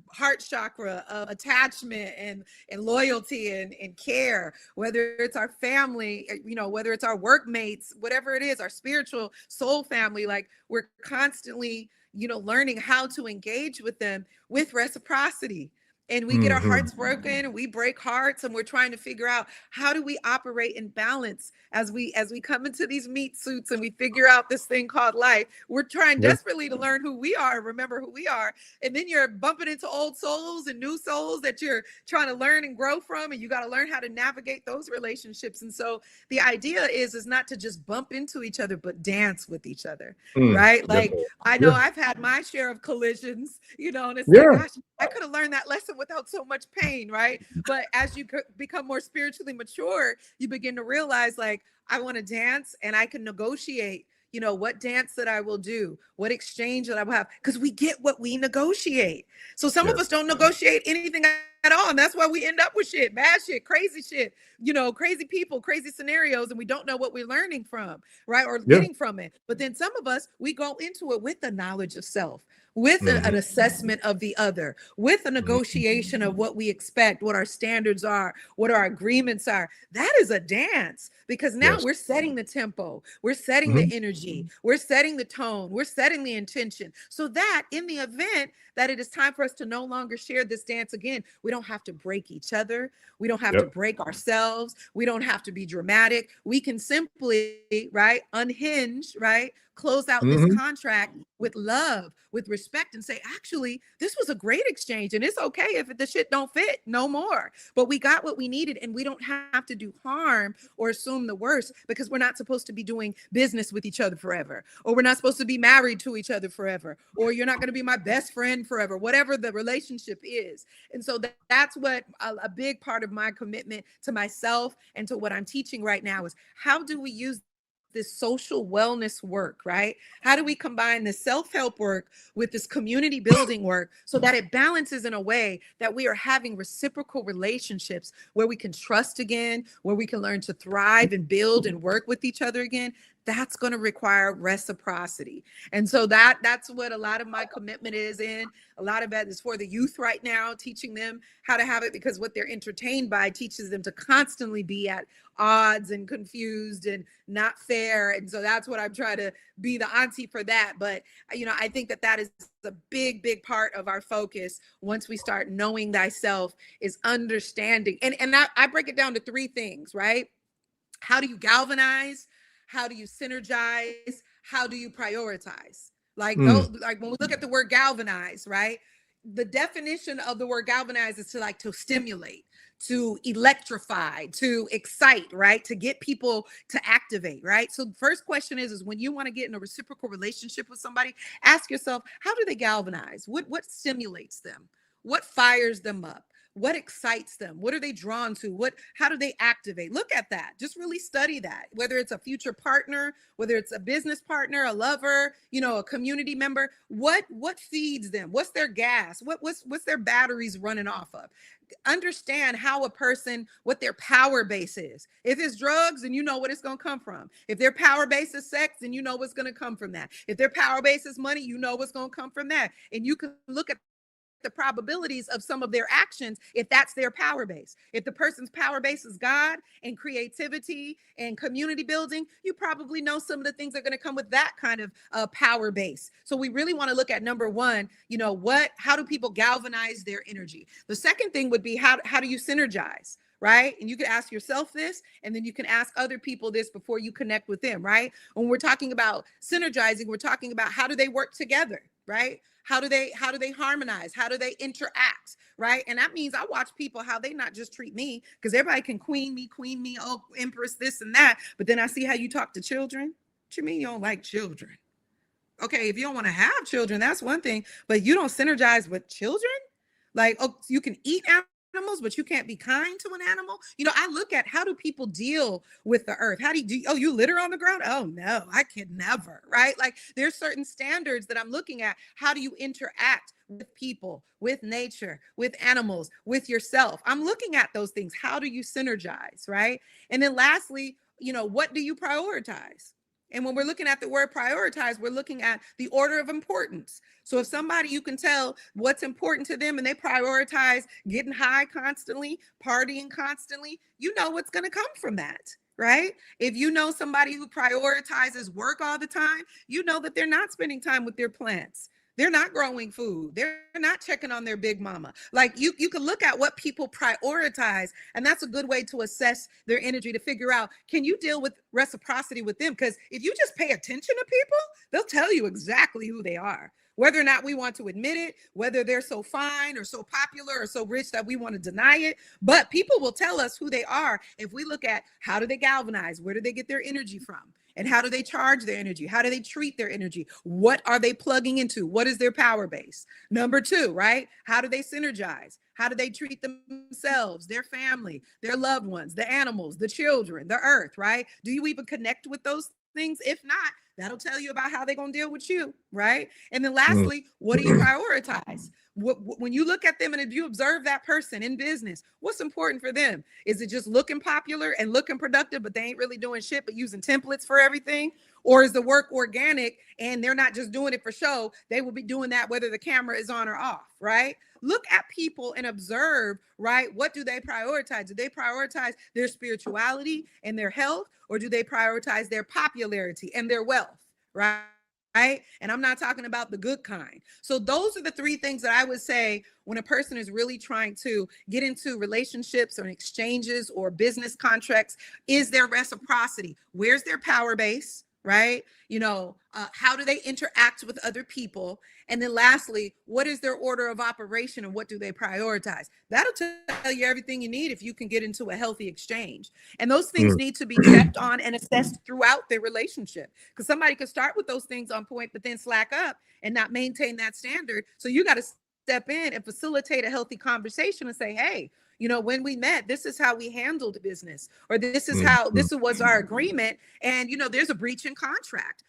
heart chakra of attachment and loyalty and care, whether it's our family, you know, whether it's our workmates, whatever it is, our spiritual soul family, like we're constantly, you know, learning how to engage with them with reciprocity. And we get our hearts broken and we break hearts, and we're trying to figure out how do we operate in balance as we come into these meat suits and we figure out this thing called life. We're trying desperately to learn who we are, remember who we are. And then you're bumping into old souls and new souls that you're trying to learn and grow from, and you got to learn how to navigate those relationships. And so the idea is not to just bump into each other, but dance with each other, right? Like I know I've had my share of collisions, you know, and it's like, gosh, I could have learned that lesson without so much pain, right? But as you become more spiritually mature, you begin to realize, like, I want to dance and I can negotiate, you know, what dance that I will do, what exchange that I will have, because we get what we negotiate. So some of us don't negotiate anything at all. And that's why we end up with shit, bad shit, crazy shit, you know, crazy people, crazy scenarios, and we don't know what we're learning from, right? Or getting from it. But then some of us, we go into it with the knowledge of self, with an assessment of the other, with a negotiation of what we expect, what our standards are, what our agreements are. That is a dance, because now we're setting the tempo, we're setting the energy, we're setting the tone, we're setting the intention, so that in the event that it is time for us to no longer share this dance again, we don't have to break each other, we don't have to break ourselves, we don't have to be dramatic. We can simply, right, unhinge, right, close out this contract with love, with respect, and say, actually, this was a great exchange, and it's okay if the shit don't fit no more, but we got what we needed, and we don't have to do harm or assume the worst, because we're not supposed to be doing business with each other forever, or we're not supposed to be married to each other forever, or you're not going to be my best friend forever, whatever the relationship is. And so that's what a big part of my commitment to myself and to what I'm teaching right now is, how do we use this social wellness work, right? How do we combine this self-help work with this community building work so that it balances in a way that we are having reciprocal relationships where we can trust again, where we can learn to thrive and build and work with each other again? That's going to require reciprocity. And so that's what a lot of my commitment is in. A lot of that is for the youth right now, teaching them how to have it, because what they're entertained by teaches them to constantly be at odds and confused and not fair. And so that's what I'm trying to be the auntie for that. But, you know, I think that is a big, big part of our focus once we start knowing thyself, is understanding. And I break it down to three things, right? How do you galvanize? How do you synergize? how do you prioritize? Like Mm. those, like when we look at the word galvanize, right? The definition of the word galvanize is to stimulate, to electrify, to excite, right? To get people to activate, right? So the first question is when you want to get in a reciprocal relationship with somebody, ask yourself, how do they galvanize? What stimulates them? What fires them up? What excites them? What are they drawn to? How do they activate? Look at that. Just really study that. Whether it's a future partner, whether it's a business partner, a lover, a community member, what feeds them? What's their gas? What's their batteries running off of? Understand how a person, what their power base is. If it's drugs, then you know what it's going to come from. If their power base is sex, then you know what's going to come from that. If their power base is money, you know what's going to come from that. And you can look at the probabilities of some of their actions if that's their power base. If the person's power base is God and creativity and community building, you probably know some of the things that are going to come with that kind of power base. So we really want to look at number one, how do people galvanize their energy? The second thing would be how do you synergize? Right? And you can ask yourself this, and then you can ask other people this before you connect with them, right? When we're talking about synergizing, we're talking about how do they work together, right? How do they harmonize? How do they interact? Right. And that means I watch people, how they not just treat me, because everybody can queen me, oh, empress, this and that. But then I see how you talk to children. What you mean you don't like children? Okay, if you don't want to have children, that's one thing, but you don't synergize with children? Like, oh, you can eat animals, but you can't be kind to an animal. I look at how do people deal with the earth? How do you litter on the ground? Oh no, I could never, right? Like there's certain standards that I'm looking at. How do you interact with people, with nature, with animals, with yourself? I'm looking at those things. How do you synergize, right? And then lastly, what do you prioritize? And when we're looking at the word prioritize, we're looking at the order of importance. So if somebody, you can tell what's important to them and they prioritize getting high constantly, partying constantly, you know what's going to come from that, right? If you know somebody who prioritizes work all the time, you know that they're not spending time with their plants. They're not growing food. They're not checking on their big mama. Like you can look at what people prioritize, and that's a good way to assess their energy to figure out, can you deal with reciprocity with them? Because if you just pay attention to people, they'll tell you exactly who they are. Whether or not we want to admit it, whether they're so fine or so popular or so rich that we want to deny it, but people will tell us who they are if we look at how do they galvanize, where do they get their energy from? And how do they charge their energy? How do they treat their energy? What are they plugging into? What is their power base? Number two, right? How do they synergize? How do they treat themselves, their family, their loved ones, the animals, the children, the earth, right? Do you even connect with those things? If not, that'll tell you about how they're going to deal with you, right? And then lastly, what do you prioritize? When you look at them and if you observe that person in business, what's important for them? Is it just looking popular and looking productive, but they ain't really doing shit, but using templates for everything? Or is the work organic and they're not just doing it for show? They will be doing that whether the camera is on or off, right? Look at people and observe, right? What do they prioritize? Do they prioritize their spirituality and their health? Or do they prioritize their popularity and their wealth, right? Right. And I'm not talking about the good kind. So those are the three things that I would say when a person is really trying to get into relationships or exchanges or business contracts. Is there reciprocity? Where's their power base? Right? How do they interact with other people? And then lastly, what is their order of operation and what do they prioritize? That'll tell you everything you need if you can get into a healthy exchange. And those things need to be checked on and assessed throughout their relationship, because somebody could start with those things on point, but then slack up and not maintain that standard. So you got to step in and facilitate a healthy conversation and say, hey, when we met, this is how we handled business, or this was our agreement. And, there's a breach in contract.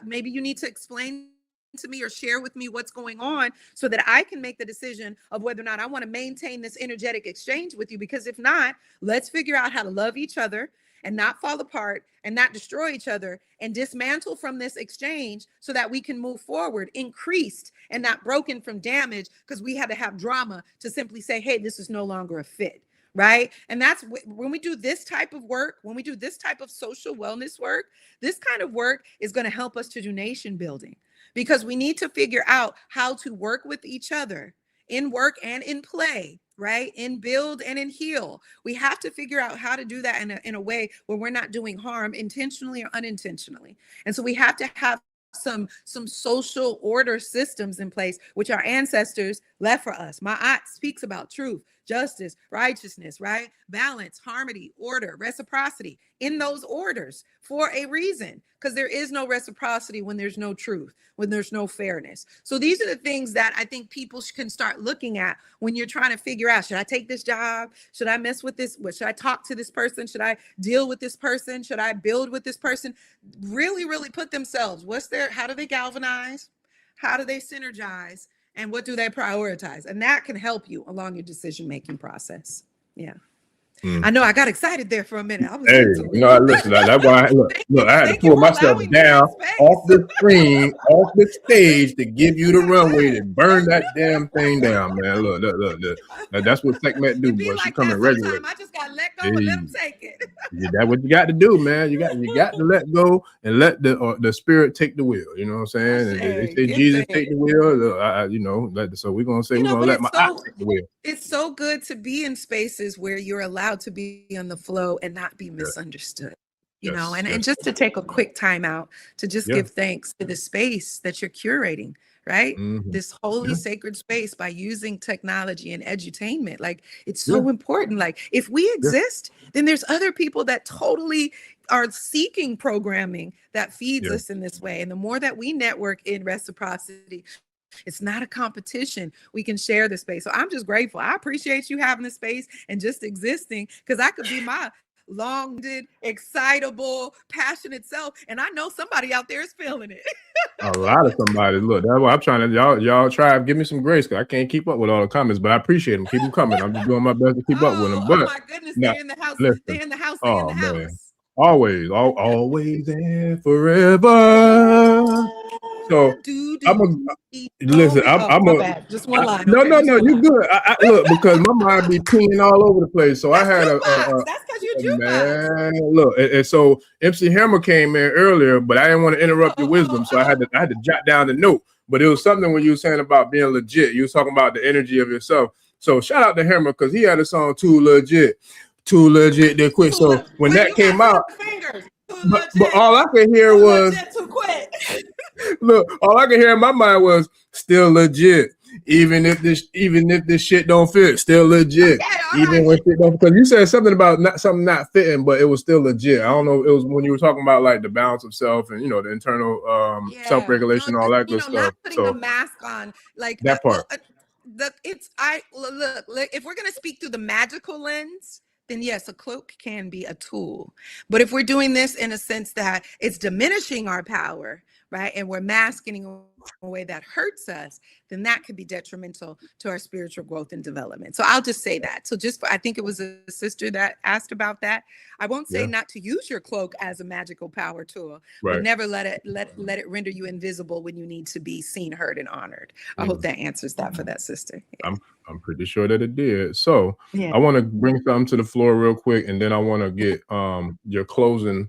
Maybe you need to explain to me or share with me what's going on so that I can make the decision of whether or not I want to maintain this energetic exchange with you. Because if not, let's figure out how to love each other and not fall apart and not destroy each other and dismantle from this exchange so that we can move forward, increased and not broken from damage, because we had to have drama to simply say, hey, this is no longer a fit. Right. And that's when we do this type of work, when we do this type of social wellness work, this kind of work is going to help us to do nation building, because we need to figure out how to work with each other in work and in play, right? In build and in heal. We have to figure out how to do that in a way where we're not doing harm intentionally or unintentionally. And so we have to have some social order systems in place, which our ancestors left for us. Maat speaks about truth, justice, righteousness, right? Balance, harmony, order, reciprocity in those orders for a reason, because there is no reciprocity when there's no truth, when there's no fairness. So these are the things that I think people can start looking at when you're trying to figure out, should I take this job? Should I mess with this? What, should I talk to this person? Should I deal with this person? Should I build with this person? Really, really put themselves, how do they galvanize? How do they synergize? And what do they prioritize? And that can help you along your decision-making process. Yeah. I know I got excited there for a minute. I was listen, that's why I had to pull myself down off the screen, off the stage to give you the runway to burn that damn thing down, man. Look. That's what Sekhmet do, boy. She coming regular. I just got to let go and let them take it. That's what you got to do, man. You got to let go and let the spirit take the wheel. You know what I'm saying? And they say Jesus take the wheel. So we're gonna say we're gonna let Maat take the wheel. It's so good to be in spaces where you're allowed to be on the flow and not be misunderstood. And just to take a quick time out to just give thanks to the space that you're curating, right? This holy sacred space by using technology and edutainment. Like, it's so important. Like, if we exist, then there's other people that totally are seeking programming that feeds us in this way. And the more that we network in reciprocity, it's not a competition. We can share the space. So I'm just grateful. I appreciate you having the space and just existing, because I could be my long-winded, excitable, passionate self, and I know somebody out there is feeling it. A lot of somebody. Look, that's why I'm trying to y'all try to give me some grace, because I can't keep up with all the comments, but I appreciate them. Keep them coming. I'm just doing my best to keep up with them. But my goodness, they're in the house. They're in the house. They're in the house. Always, always and forever. So listen. I'm just one line. No, you're good. Look, because my mind be peeing all over the place. So that's I had that's because you're man. Look, and so MC Hammer came in earlier, but I didn't want to interrupt your wisdom, so I had to jot down the note. But it was something when you were saying about being legit. You was talking about the energy of yourself. So shout out to Hammer, because he had a song Too Legit, they quit. So when that came out, but all I could hear was look, all I could hear in my mind was still legit. Even if this shit don't fit, still legit. Even when shit don't, because you said something about something not fitting, but it was still legit. I don't know. It was when you were talking about like the balance of self and the internal self-regulation, all that good stuff. Not putting a mask on, like that part. Look, if we're gonna speak through the magical lens, then yes, a cloak can be a tool. But if we're doing this in a sense that it's diminishing our power, right, and we're masking in a way that hurts us, then that could be detrimental to our spiritual growth and development. So I'll just say that. So I think it was a sister that asked about that. I won't say not to use your cloak as a magical power tool, but never let it render you invisible when you need to be seen, heard, and honored. I hope that answers that for that sister. Yeah. I'm pretty sure that it did. So I want to bring something to the floor real quick, and then I want to get your closing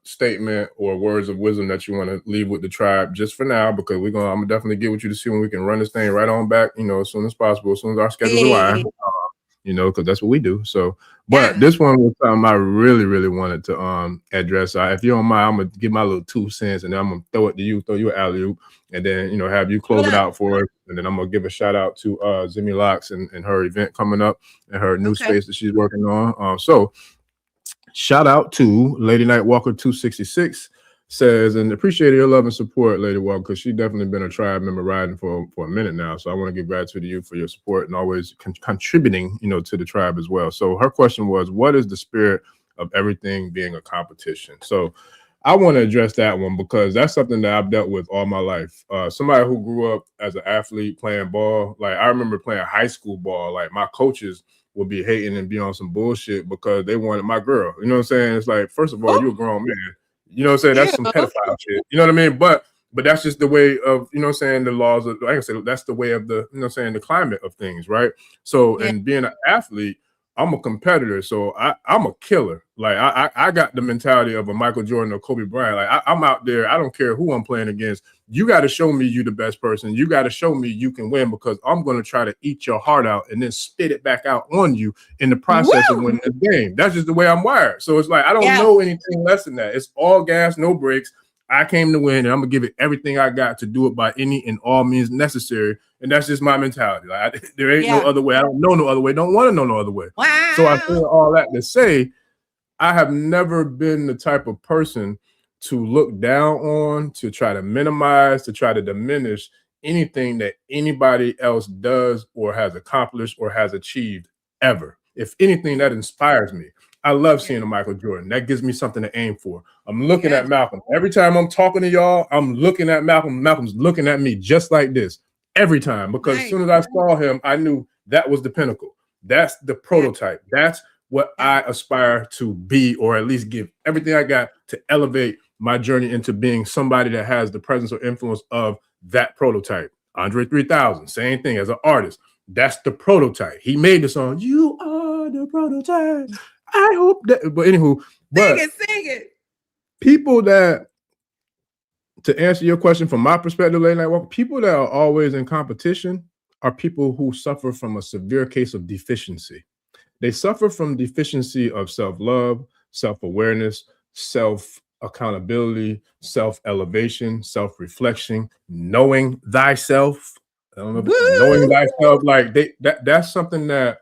statement or words of wisdom that you want to leave with the tribe just for now, because I'm gonna definitely get with you to see when we can run this thing right on back, as soon as possible, as soon as our schedules align, because that's what we do. So, but this one was something I really, really wanted to address. If you don't mind, I'm gonna give my little 2 cents, and then I'm gonna throw you an alley-oop, and then have you close it out for us, and then I'm gonna give a shout out to Zimmy Locks and her event coming up and her new space that she's working on. So shout out to Lady Night Walker 266, says, and appreciate your love and support, Lady Walker, because she's definitely been a tribe member riding for a minute now. So I want to give gratitude to you for your support and always contributing, to the tribe as well. So her question was, what is the spirit of everything being a competition? So I want to address that one, because that's something that I've dealt with all my life. Somebody who grew up as an athlete playing ball, like I remember playing high school ball, like my coaches would be hating and be on some bullshit because they wanted my girl. You know what I'm saying? It's like, first of all, you're a grown man. You know what I'm saying? That's some pedophile shit. You know what I mean? But that's just the way of, the laws of, like I said, that's the way of the, the climate of things, right? So, and being an athlete, I'm a competitor, so I'm a killer. Like I got the mentality of a Michael Jordan or Kobe Bryant. Like I'm out there. I don't care who I'm playing against. You got to show me you the best person. You got to show me you can win, because I'm going to try to eat your heart out and then spit it back out on you in the process of winning the game. That's just the way I'm wired. So it's like I don't know anything less than that. It's all gas, no brakes. I came to win, and I'm gonna give it everything I got to do it by any and all means necessary. And that's just my mentality. Like there ain't no other way. I don't know no other way. Don't want to know no other way. Wow. So I feel all that to say, I have never been the type of person to look down on, to try to minimize, to try to diminish anything that anybody else does or has accomplished or has achieved ever. If anything, that inspires me. I love seeing a Michael Jordan. That gives me something to aim for. I'm looking at Malcolm. Every time I'm talking to y'all, I'm looking at Malcolm. Malcolm's looking at me just like this every time, because as soon as I saw him, I knew that was the pinnacle. That's the prototype. That's what I aspire to be, or at least give everything I got to elevate my journey into being somebody that has the presence or influence of that prototype. Andre 3000, same thing as an artist. That's the prototype. He made the song, "You Are the Prototype." I hope that, but anywho, sing it. People that, to answer your question from my perspective, late night walk, people that are always in competition are people who suffer from a severe case of deficiency. They suffer from deficiency of self-love, self-awareness, self-accountability, self-elevation, self-reflection, knowing thyself. I don't know if knowing thyself, like that's something that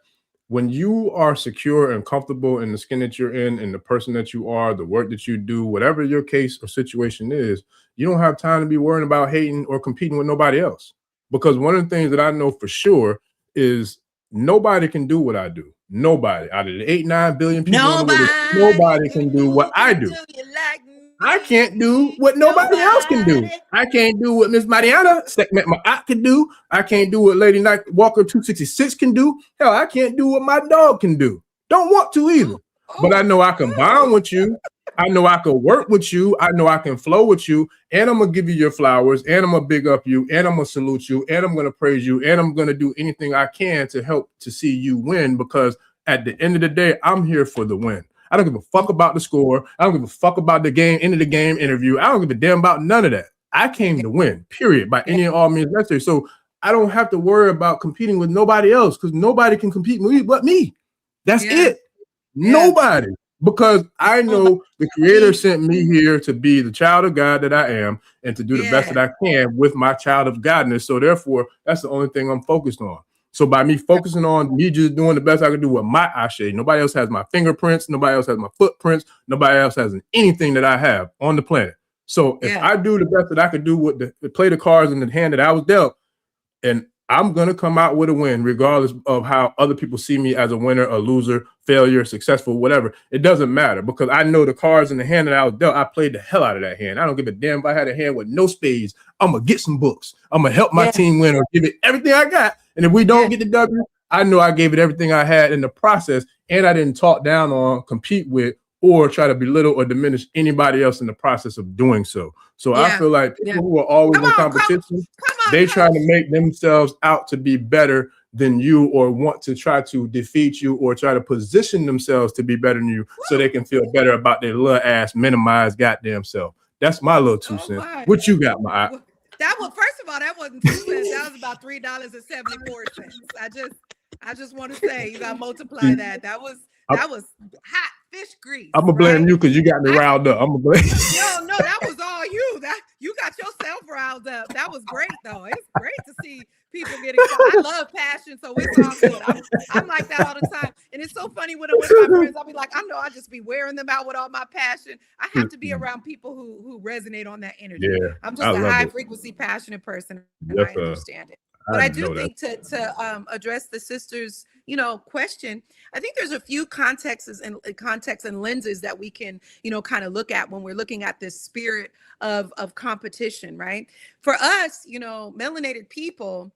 when you are secure and comfortable in the skin that you're in and the person that you are, the work that you do, whatever your case or situation is, you don't have time to be worrying about hating or competing with nobody else. Because one of the things that I know for sure is nobody can do what I do. Nobody out of the 8-9 billion people in the world, nobody can do what I do. I can't do what nobody else can do. I can't do what Miss Mariana Sekhmet Maat can do. I can't do what Lady Night Walker 266 can do. Hell, I can't do what my dog can do. Don't want to either. But I know I can bond with you. I know I can work with you. I know I can flow with you. And I'm going to give you your flowers. And I'm going to big up you. And I'm going to salute you. And I'm going to praise you. And I'm going to do anything I can to help to see you win. Because at the end of the day, I'm here for the win. I don't give a fuck about the score. I don't give a fuck about the game, end of the game interview. I don't give a damn about none of that. I came to win, period, by any and all means necessary. So I don't have to worry about competing with nobody else, because nobody can compete with me but me. That's it. Nobody. Because I know the Creator sent me here to be the child of God that I am and to do the best that I can with my child of Godness. So therefore, that's the only thing I'm focused on. So by me focusing on me just doing the best I can do with my Ashe, nobody else has my fingerprints, nobody else has my footprints, nobody else has anything that I have on the planet. So if I do the best that I could do with the play the cards in the hand that I was dealt, and I'm gonna come out with a win, regardless of how other people see me as a winner, a loser, failure, successful, whatever. It doesn't matter, because I know the cards in the hand that I was dealt, I played the hell out of that hand. I don't give a damn if I had a hand with no spades. I'm gonna get some books. I'm gonna help my team win or give it everything I got. And if we don't get the W, I know I gave it everything I had in the process, and I didn't talk down on, compete with, or try to belittle or diminish anybody else in the process of doing so. So I feel like people who are always in competition, they try to make themselves out to be better than you, or want to try to defeat you, or try to position themselves to be better than you so they can feel better about their little ass minimized goddamn self. That's my little 2 cents. What you got, my eye? That was, first of all, that wasn't 2 cents. That was about $3.74. I just want to say, you got to multiply that. That was hot fish grease. I'm gonna blame you because you got me riled up. I'm gonna blame. No, that was all you. That you got yourself riled up. That was great, though. It's great to see people getting. I love passion, so it's all good. I'm like that all the time, and it's so funny when I'm with my friends. I'll be like, I know I just be wearing them out with all my passion. I have to be around people who resonate on that energy. I'm just a high frequency, passionate person, and I understand it. But I do think to address the sisters, question, I think there's a few contexts and lenses that we can, kind of look at when we're looking at this spirit of competition, right? For us, melanated people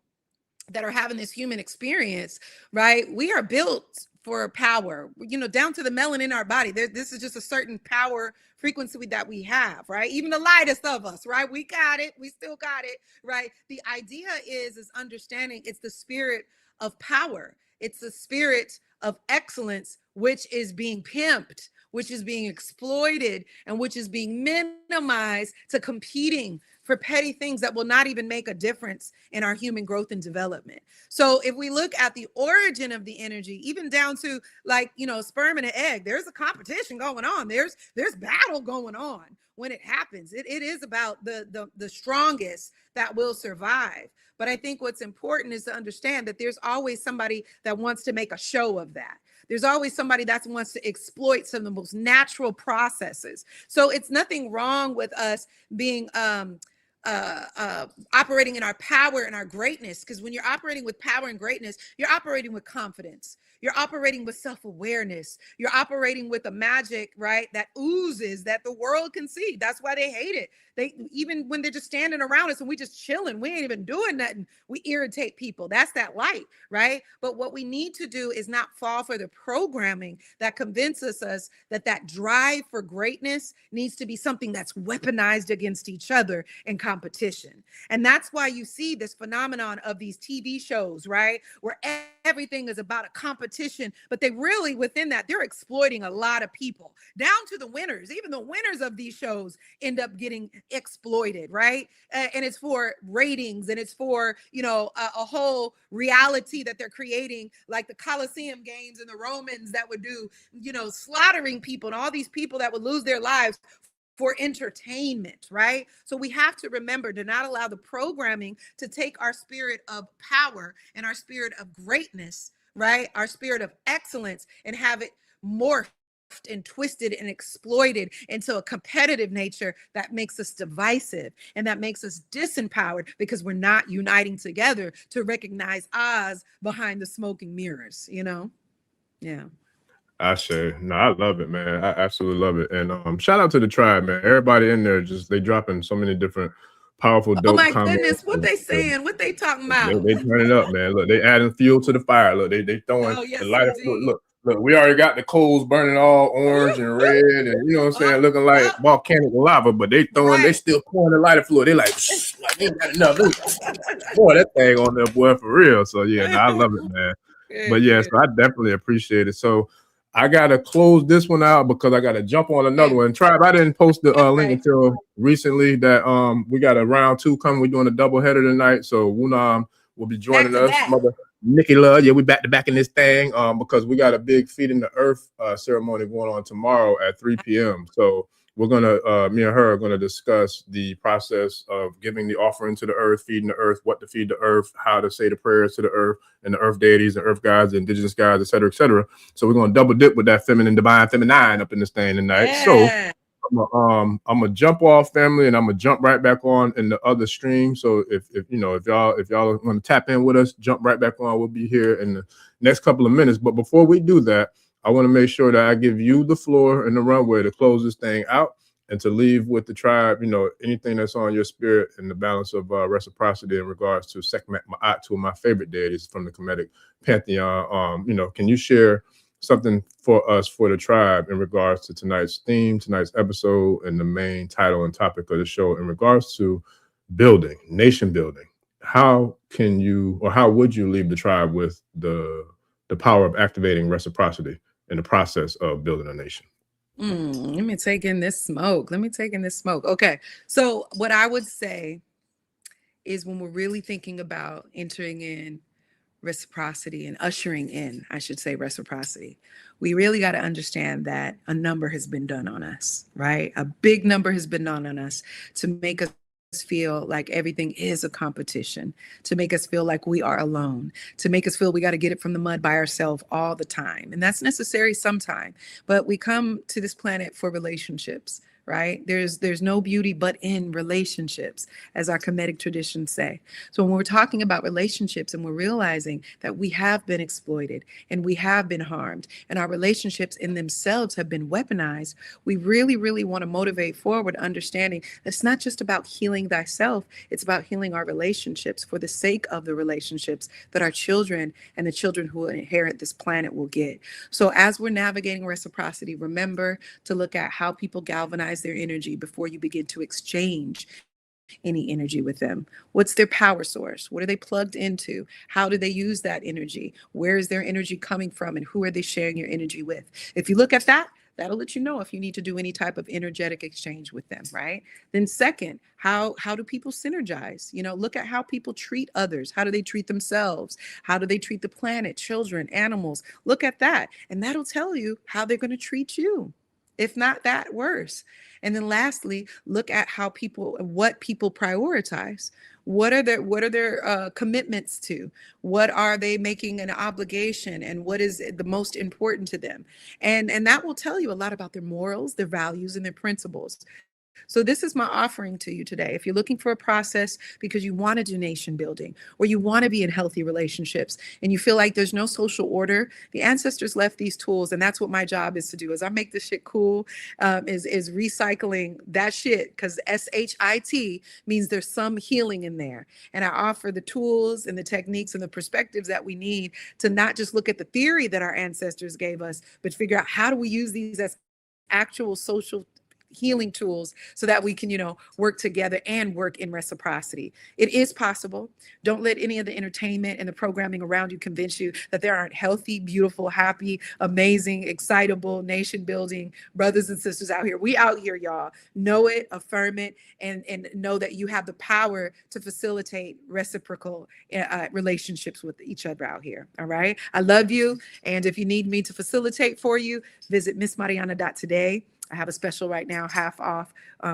that are having this human experience, right? We are built for power, down to the melanin in our body. This is just a certain power frequency that we have, right? Even the lightest of us, right? We got it. We still got it, right? The idea is understanding it's the spirit of power. It's the spirit of excellence, which is being pimped, which is being exploited, and which is being minimized to competing for petty things that will not even make a difference in our human growth and development. So if we look at the origin of the energy, even down to like, sperm and an egg, there's a competition going on. There's battle going on when it happens. It is about the strongest that will survive. But I think what's important is to understand that there's always somebody that wants to make a show of that. There's always somebody that wants to exploit some of the most natural processes. So it's nothing wrong with us being operating in our power and our greatness, because when you're operating with power and greatness, you're operating with confidence. You're operating with self-awareness. You're operating with a magic, right, that oozes, that the world can see. That's why they hate it. They, even when they're just standing around us and we just chilling, we ain't even doing nothing, we irritate people. That's that light, right? But what we need to do is not fall for the programming that convinces us that that drive for greatness needs to be something that's weaponized against each other in competition. And that's why you see this phenomenon of these TV shows, right, where everything is about a competition, but they really, within that, they're exploiting a lot of people, down to the winners. Even the winners of these shows end up getting exploited, right? And it's for ratings, and it's for, a whole reality that they're creating, like the Colosseum games and the Romans that would do, slaughtering people, and all these people that would lose their lives for entertainment, right? So we have to remember to not allow the programming to take our spirit of power and our spirit of greatness, right? Our spirit of excellence, and have it morphed and twisted and exploited into a competitive nature that makes us divisive and that makes us disempowered, because we're not uniting together to recognize Oz behind the smoking mirrors, Yeah. Ashe. No, I love it, man. I absolutely love it. And shout out to the tribe, man. Everybody in there, just they dropping so many different powerful, Oh dope my comments. goodness, what they saying? What they talking about? They turn it up, man. Look, they adding fuel to the fire. Look, they throwing Oh, yes, the lighter. indeed. Look, we already got the coals burning all orange and red, and you know what I'm saying, looking like volcanic lava, but they still pouring the lighter fluid. They like they ain't got enough. Boy, that thing on there, boy, for real. So yeah, no, I love it, man. But yeah, so I definitely appreciate it. So I gotta close this one out because I gotta jump on another one. Tribe, I didn't post the link until recently that we got a round 2 coming. We're doing a double header tonight. So Wunam will be joining us. Mother Nikki Love, yeah, we back to back in this thing because we got a big Feed in the Earth ceremony going on tomorrow at 3 p.m. So we're gonna me and her are gonna discuss the process of giving the offering to the earth, feeding the earth, what to feed the earth, how to say the prayers to the earth and the earth deities, the earth gods, the indigenous gods, et cetera, et cetera. So we're gonna double dip with that feminine, divine, feminine up in this thing tonight. Yeah. So I'm gonna jump off, family, and I'm gonna jump right back on in the other stream. So if y'all want to tap in with us, jump right back on. We'll be here in the next couple of minutes. But before we do that, I want to make sure that I give you the floor and the runway to close this thing out and to leave with the tribe, anything that's on your spirit and the balance of reciprocity in regards to Sekhmet, Maat, two of my favorite deities from the Kemetic pantheon. Can you share something for us, for the tribe, in regards to tonight's theme, tonight's episode, and the main title and topic of the show in regards to building, nation building? How can you, or how would you leave the tribe with the power of activating reciprocity in the process of building a nation? Let me take in this smoke. Okay. So what I would say is, when we're really thinking about entering in reciprocity and ushering in, I should say, reciprocity, we really got to understand that a number has been done on us, right? A big number has been done on us to make us feel like everything is a competition, to make us feel like we are alone, to make us feel we got to get it from the mud by ourselves all the time. And that's necessary sometime, but we come to this planet for relationships, right? There's no beauty but in relationships, as our Kemetic traditions say. So when we're talking about relationships and we're realizing that we have been exploited and we have been harmed and our relationships in themselves have been weaponized, we really, really want to motivate forward, understanding that it's not just about healing thyself, it's about healing our relationships for the sake of the relationships that our children and the children who will inherit this planet will get. So as we're navigating reciprocity, remember to look at how people galvanize their energy before you begin to exchange any energy with them? What's their power source? What are they plugged into? How do they use that energy? Where is their energy coming from? And who are they sharing your energy with? If you look at that, that'll let you know if you need to do any type of energetic exchange with them, right? Then second, how do people synergize? Look at how people treat others. How do they treat themselves? How do they treat the planet, children, animals? Look at that. And that'll tell you how they're going to treat you. If not that, worse. And then lastly, look at what people prioritize. What are their commitments to? What are they making an obligation? And what is the most important to them? And that will tell you a lot about their morals, their values, and their principles. So this is my offering to you today. If you're looking for a process because you want to do nation building or you want to be in healthy relationships and you feel like there's no social order, the ancestors left these tools, and that's what my job is to do. As I make this shit cool, is recycling that shit, because SHIT means there's some healing in there. And I offer the tools and the techniques and the perspectives that we need to not just look at the theory that our ancestors gave us, but figure out how do we use these as actual social healing tools so that we can, work together and work in reciprocity. It is possible. Don't let any of the entertainment and the programming around you convince you that there aren't healthy, beautiful, happy, amazing, excitable, nation building brothers and sisters out here. We out here, y'all. Know it, affirm it, and know that you have the power to facilitate reciprocal relationships with each other out here. All right. I love you. And if you need me to facilitate for you, visit missmariana.today. I have a special right now, half off,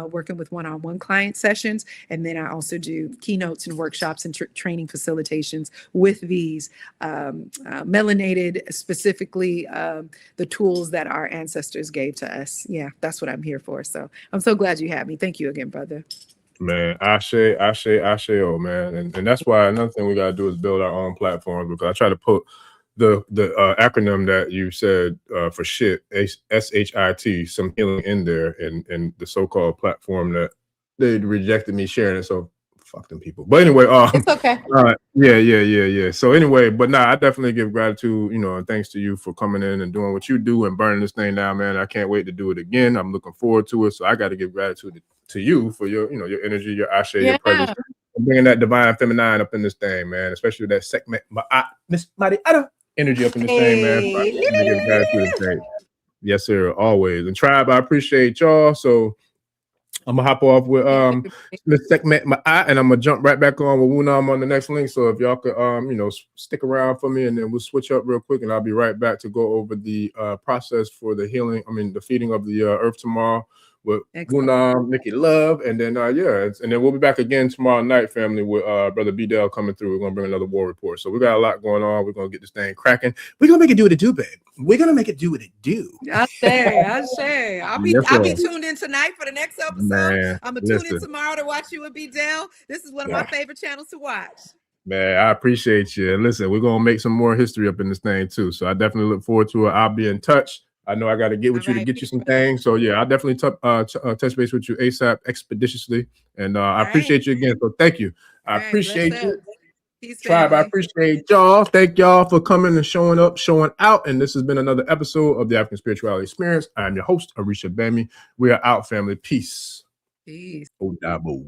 working with one-on-one client sessions. And then I also do keynotes and workshops and training facilitations with these melanated, specifically the tools that our ancestors gave to us. Yeah, that's what I'm here for. So I'm so glad you had me. Thank you again, brother. Man, Ashe, oh man. And that's why another thing we got to do is build our own platform, because I try to put the acronym that you said for shit, SHIT, some healing in there, and the so-called platform that they rejected me sharing it. So fuck them people. But anyway, it's okay. Yeah. So anyway, but nah, I definitely give gratitude, and thanks to you for coming in and doing what you do and burning this thing down, man. I can't wait to do it again. I'm looking forward to it. So I got to give gratitude to you for your, your energy, your Ashe, your presence, and bringing that divine feminine up in this thing, man. Especially that Sekhmet, Miss Mariana energy up in this thing, man. Yes, sir, always. And Tribe, I appreciate y'all. So I'm gonna hop off with Miss Sekhmet, and I'm gonna jump right back on with Wunam on the next link. So if y'all could stick around for me, and then we'll switch up real quick, and I'll be right back to go over the process for the healing. the feeding of the earth tomorrow with Wunam, Nikki Love, and then and then we'll be back again tomorrow night, family, with Brother B-Dell coming through. We're gonna bring another war report. So we got a lot going on. We're gonna get this thing cracking. We're gonna make it do what it do, babe. We're gonna make it do what it do. I say. I'll be tuned in tonight for the next episode. Man, I'm gonna tune in tomorrow to watch you with B-Dell. This is one of my favorite channels to watch. Man, I appreciate you. And listen, we're gonna make some more history up in this thing too. So I definitely look forward to it. I'll be in touch. I know I got to get with you to get you some things. So yeah, I'll definitely touch base with you ASAP, expeditiously. And I appreciate you again. So thank you. I appreciate you. Peace, Tribe, I appreciate y'all. Thank y'all for coming and showing up, showing out. And this has been another episode of the African Spirituality Experience. I'm your host, Arisha Bami. We are out, family. Peace. Peace. Odabo.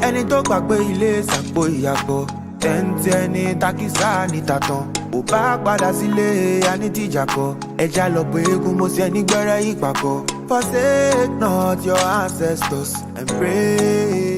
Ẹni tó gbàgbé ilé ṣàpò ìyàgbọ́ tẹ́ǹtì ẹni takísà ní tàtàn ò bá padà sílé anítìjàkọ ẹja lọ pé eégún mo ṣe ní gbẹ́rẹ́ ìpàkọ́. Forsake not your ancestors and pray.